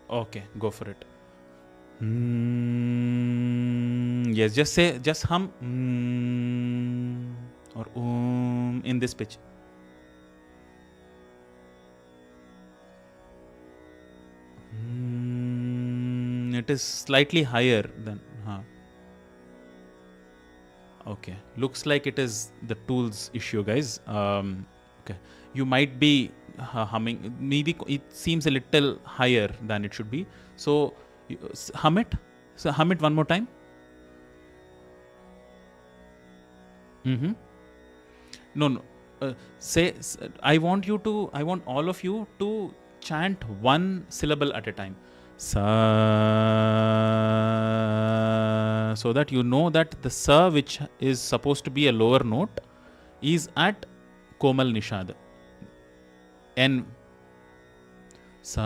Speaker 1: Okay, go for it. Yes, just hum or in this pitch. It is slightly higher than. Okay, looks like it is the tools issue, guys. Okay, you might be humming. Maybe it seems a little higher than it should be. So hum it. So hum it one more time. No. Say. I want all of you to chant one syllable at a time. Sa, so that you know that the sa, which is supposed to be a lower note, is at Komal Nishad. N. Sa.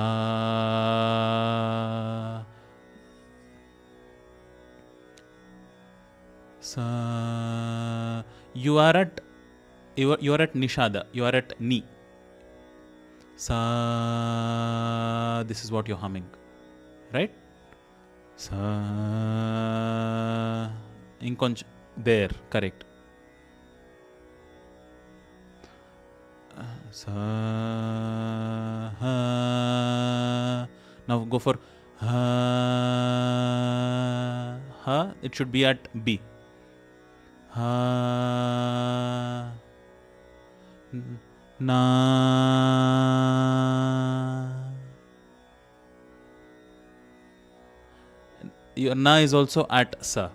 Speaker 1: Sa. You are at Nishada. You are at Ni. Sa. This is what you're humming. Right? Sa. There, correct. Sa. Ha. Now go for ha. Ha. It should be at B. Ha. Na. Your na is also at sa.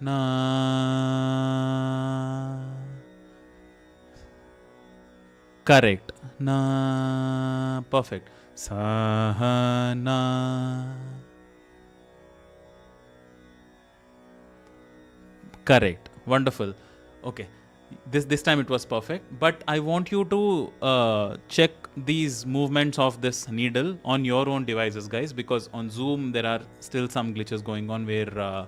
Speaker 1: Na. Correct. Na. Perfect. Sa na. Correct. Wonderful. Okay. This time it was perfect. But I want you to check these movements of this needle on your own devices, guys, because on Zoom there are still some glitches going on where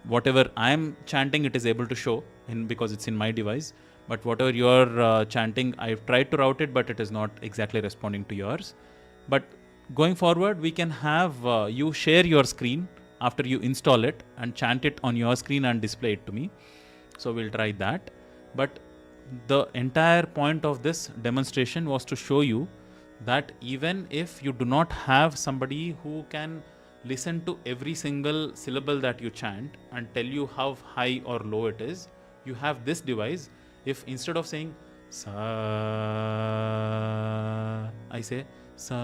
Speaker 1: whatever I am chanting, it is able to show because it's in my device. But whatever you're chanting, I've tried to route it, but it is not exactly responding to yours. But going forward, we can have you share your screen after you install it and chant it on your screen and display it to me. So we'll try that. But the entire point of this demonstration was to show you that even if you do not have somebody who can listen to every single syllable that you chant and tell you how high or low it is. You have this device. If instead of saying sa, I say sa,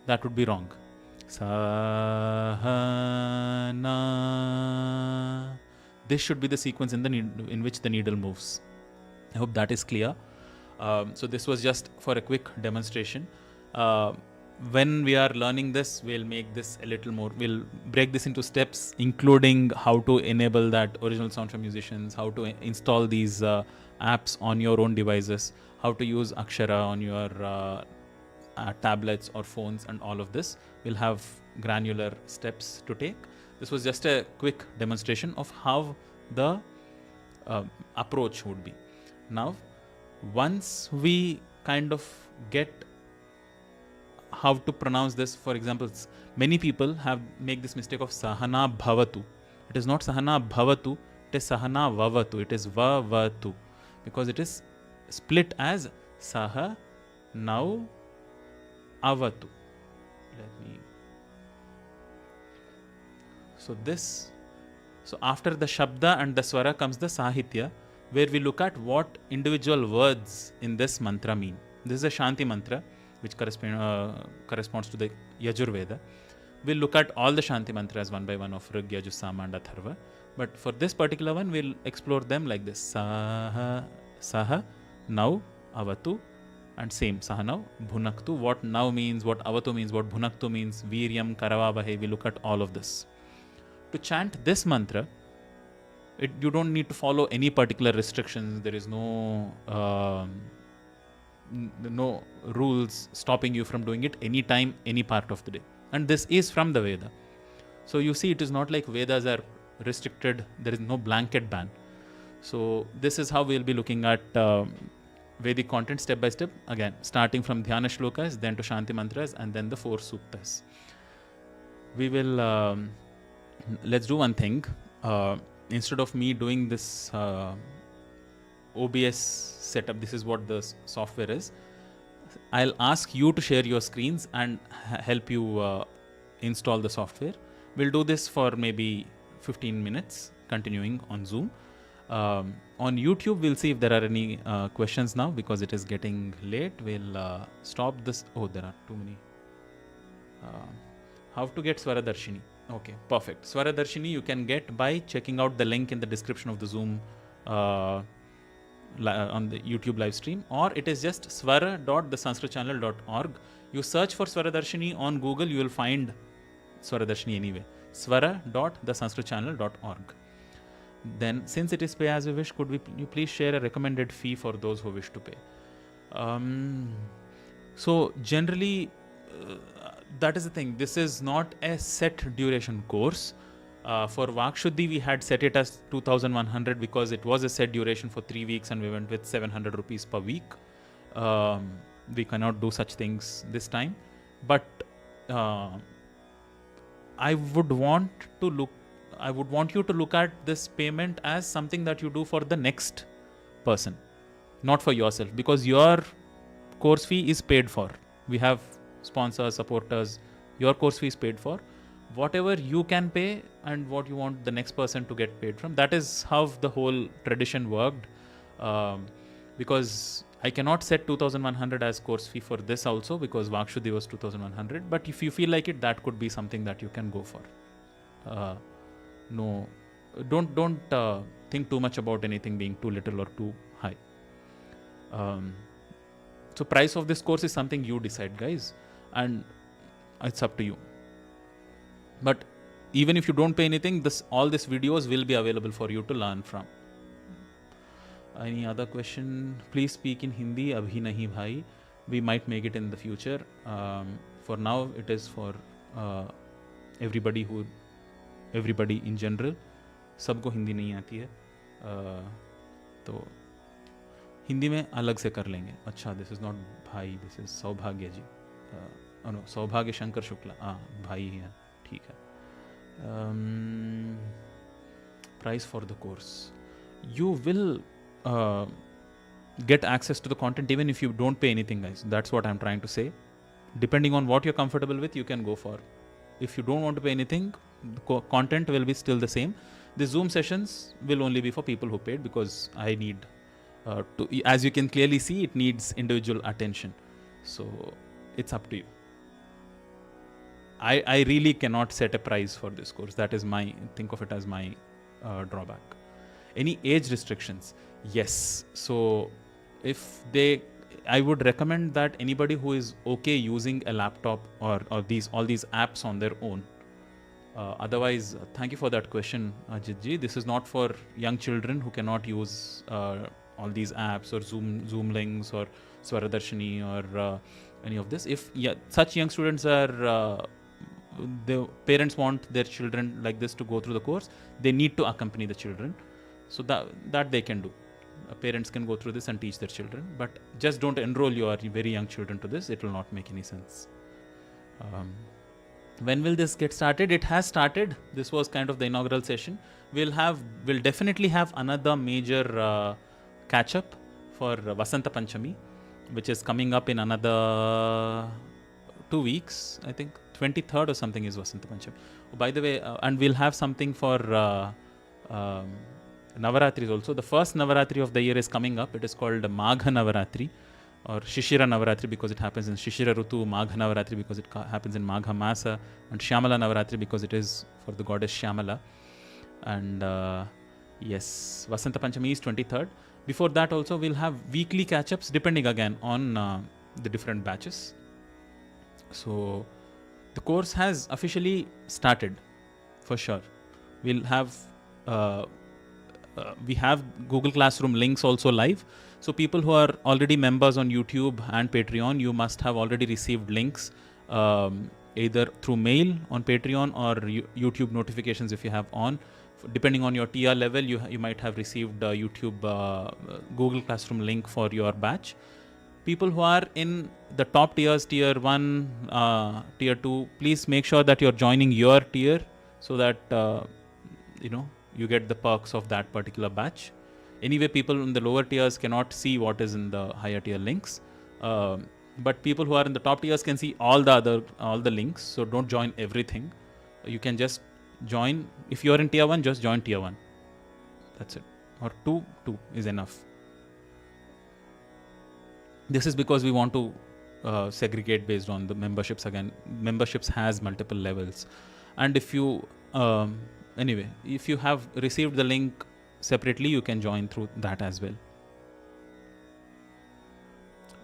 Speaker 1: that would be wrong. Sa, ha, na. This should be the sequence in which the needle moves. I hope that is clear. So this was just for a quick demonstration. When we are learning this, we'll make this a little more. We'll break this into steps, including how to enable that original sound from musicians, how to install these apps on your own devices, how to use Akshara on your tablets or phones, and all of this. We'll have granular steps to take. This was just a quick demonstration of how the approach would be. Now, once we kind of get how to pronounce this, for example, many people make this mistake of sahana bhavatu. It is not sahana bhavatu, it is sahana vavatu. It is vavatu because it is split as saha now avatu. So after the shabda and the swara comes the sahitya, where we look at what individual words in this mantra mean. This is a Shanti mantra, which corresponds to the Yajurveda. We'll look at all the Shanti mantras one by one of Rig, Yajur, Sama and Atharva. But for this particular one, we'll explore them like this. Saha, Saha, Now, Avatu, and same, Saha Now, Bhunaktu. What Now means, what Avatu means, what Bhunaktu means, Viryam, Karavavahe. We look at all of this. To chant this mantra, you don't need to follow any particular restrictions. There is no rules stopping you from doing it anytime, any part of the day. And this is from the Veda. So you see, it is not like Vedas are restricted. There is no blanket ban. So this is how we'll be looking at Vedic content step by step. Again, starting from Dhyana Shlokas, then to Shanti Mantras, and then the 4 Suktas. We will, let's do one thing. Instead of me doing this OBS setup, this is what the software is. I'll ask you to share your screens and help you install the software. We'll do this for maybe 15 minutes, continuing on Zoom. On YouTube, we'll see if there are any questions now because it is getting late. We'll stop this. Oh, there are too many. How to get Swaradarshini? Okay, perfect. Swaradarshini you can get by checking out the link in the description of the Zoom on the YouTube live stream, or it is just swara.thesanskritchannel.org. You search for Swaradarshini on Google, you will find Swaradarshini anyway. swara.thesanskritchannel.org. Then, since it is pay as you wish, could you please share a recommended fee for those who wish to pay? So generally, that is the thing. This is not a set duration course. For Vakshuddhi, we had set it as 2,100 because it was a set duration for 3 weeks and we went with 700 rupees per week. We cannot do such things this time. But I would want you to look at this payment as something that you do for the next person, not for yourself, because your course fee is paid for. We have sponsors, supporters. Your course fee is paid for. Whatever you can pay and what you want the next person to get paid from, that is how the whole tradition worked. Because I cannot set 2,100 as course fee for this also, because Vakshuddhi was 2,100. But if you feel like it, that could be something that you can go for. No, don't think too much about anything being too little or too high. So price of this course is something you decide, guys, and it's up to you. But even if you don't pay anything, all these videos will be available for you to learn from. Any other question? Please speak in Hindi. Abhi nahi bhai. We might make it in the future. For now, it is for everybody in general. सबको हिंदी नहीं आती है, तो हिंदी में अलग से कर लेंगे. अच्छा, दिस इज नॉट भाई, दिस इज सौभाग्य जी. नो, सौभाग्य शंकर शुक्ला. भाई ही है, ठीक है. Price for the course. You will get access to the content even if you don't pay anything, guys. That's what I'm trying to say. depending on what you're comfortable with, you can go for. If you don't want to pay anything, the content will be still the same. The Zoom sessions will only be for people who paid, because I need to, as you can clearly see, it needs individual attention. So it's up to you. I really cannot set a price for this course. That is my, think of it as my drawback. Any age restrictions? Yes. So if I would recommend that anybody who is okay using a laptop or all these apps on their own. Otherwise, thank you for that question, Ajit ji. This is not for young children who cannot use all these apps or Zoom links or Swaradarshini or any of this. If such young students are, the parents want their children like this to go through the course, they need to accompany the children. So that they can do. Parents can go through this and teach their children, but just don't enroll your very young children to this. It will not make any sense. When will this get started? It has started. This was kind of the inaugural session. We'll definitely have another major catch up for Vasanta Panchami, which is coming up in another 2 weeks. I think 23rd or something is Vasanta Panchami. Oh, by the way, and we'll have something for Navaratris also. The first Navaratri of the year is coming up. It is called Magha Navaratri or Shishira Navaratri because it happens in Shishira Rutu, Magha Navaratri because it happens in Magha Masa, and Shyamala Navaratri because it is for the goddess Shyamala. And yes, Vasanta Panchami is 23rd. Before that also we'll have weekly catch-ups depending again on the different batches. So the course has officially started for sure. We'll have we have Google Classroom links also live. So people who are already members on YouTube and Patreon, you must have already received links either through mail on Patreon or YouTube notifications if you have on. Depending on your TR level, you might have received YouTube Google Classroom link for your batch. People who are in the top tiers, tier 1, tier 2, please make sure that you're joining your tier so that you get the perks of that particular batch. Anyway, people in the lower tiers cannot see what is in the higher tier links. But people who are in the top tiers can see all the links. So don't join everything. You can just join. If you're in tier 1, just join tier 1. That's it. Or 2 is enough. This is because we want to segregate based on the memberships. Again, memberships has multiple levels. And if you anyway, if you have received the link separately, you can join through that as well.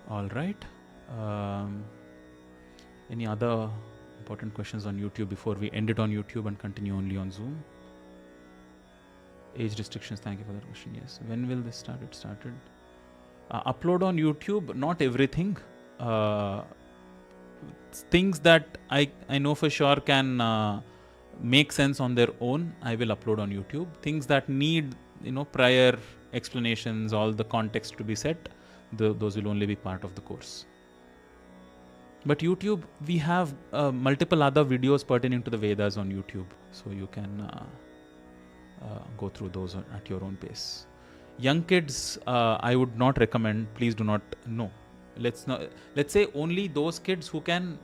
Speaker 1: All right. Any other important questions on YouTube before we end it on YouTube and continue only on Zoom? Age restrictions, thank you for that question. Yes. When will this start? It started. Upload on YouTube, not everything. Things that I know for sure can make sense on their own, I will upload on YouTube. Things that need prior explanations, all the context to be set, those will only be part of the course. But YouTube, we have multiple other videos pertaining to the Vedas on YouTube, so you can go through those at your own pace. Young kids, I would not recommend. Please do not. No, let's say only those kids who can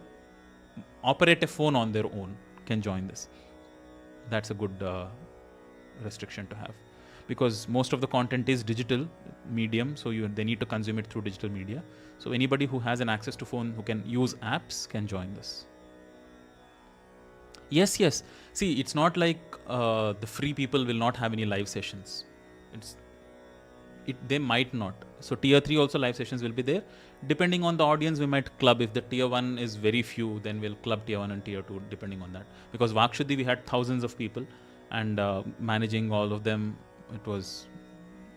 Speaker 1: operate a phone on their own can join this. That's a good restriction to have, because most of the content is digital medium, so they need to consume it through digital media. So anybody who has an access to phone, who can use apps, can join this. Yes. See, it's not like the free people will not have any live sessions. They might not. So tier 3 also live sessions will be there. Depending on the audience, we might club. If the tier 1 is very few, then we'll club tier 1 and tier 2 depending on that. Because Vakshuddhi, we had thousands of people, and managing all of them, it was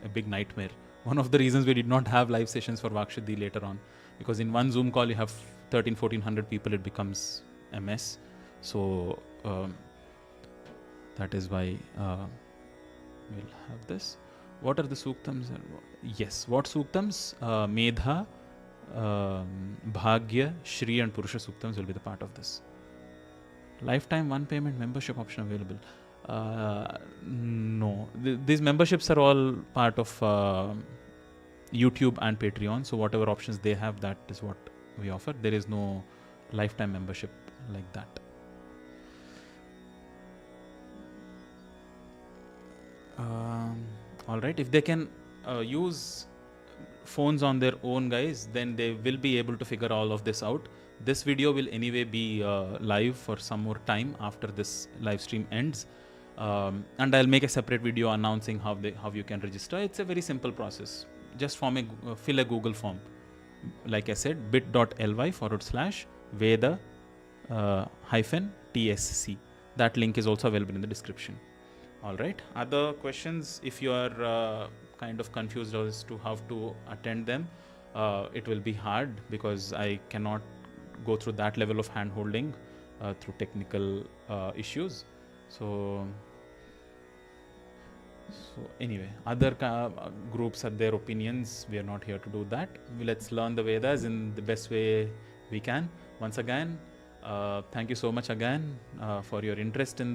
Speaker 1: a big nightmare. One of the reasons we did not have live sessions for Vakshuddhi later on, because in one Zoom call you have 1,300-1,400 people, it becomes a mess. So that is why we'll have this. What are the suktams? Yes, what suktams? Medha, Bhagya, Shri and Purusha suktams will be the part of this. Lifetime one payment membership option available. No, these memberships are all part of YouTube and Patreon. So whatever options they have, that is what we offer. There is no lifetime membership like that. All right, if they can use phones on their own, guys, then they will be able to figure all of this out. This video will anyway be live for some more time after this live stream ends, and I'll make a separate video announcing how you can register. It's a very simple process. Just fill a Google form, like I said, bit.ly/Veda -TSC. That link is also available in the description. All right, other questions? If you are kind of confused as to how to attend them, it will be hard because I cannot go through that level of hand holding through technical issues. So anyway, other groups have their opinions. We are not here to do that. Let's learn the Vedas in the best way we can. Once again, thank you so much again for your interest in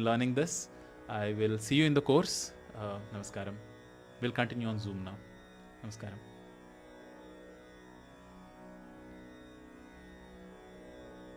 Speaker 1: learning this. I will see you in the course. Namaskaram. We'll continue on Zoom now. Namaskaram.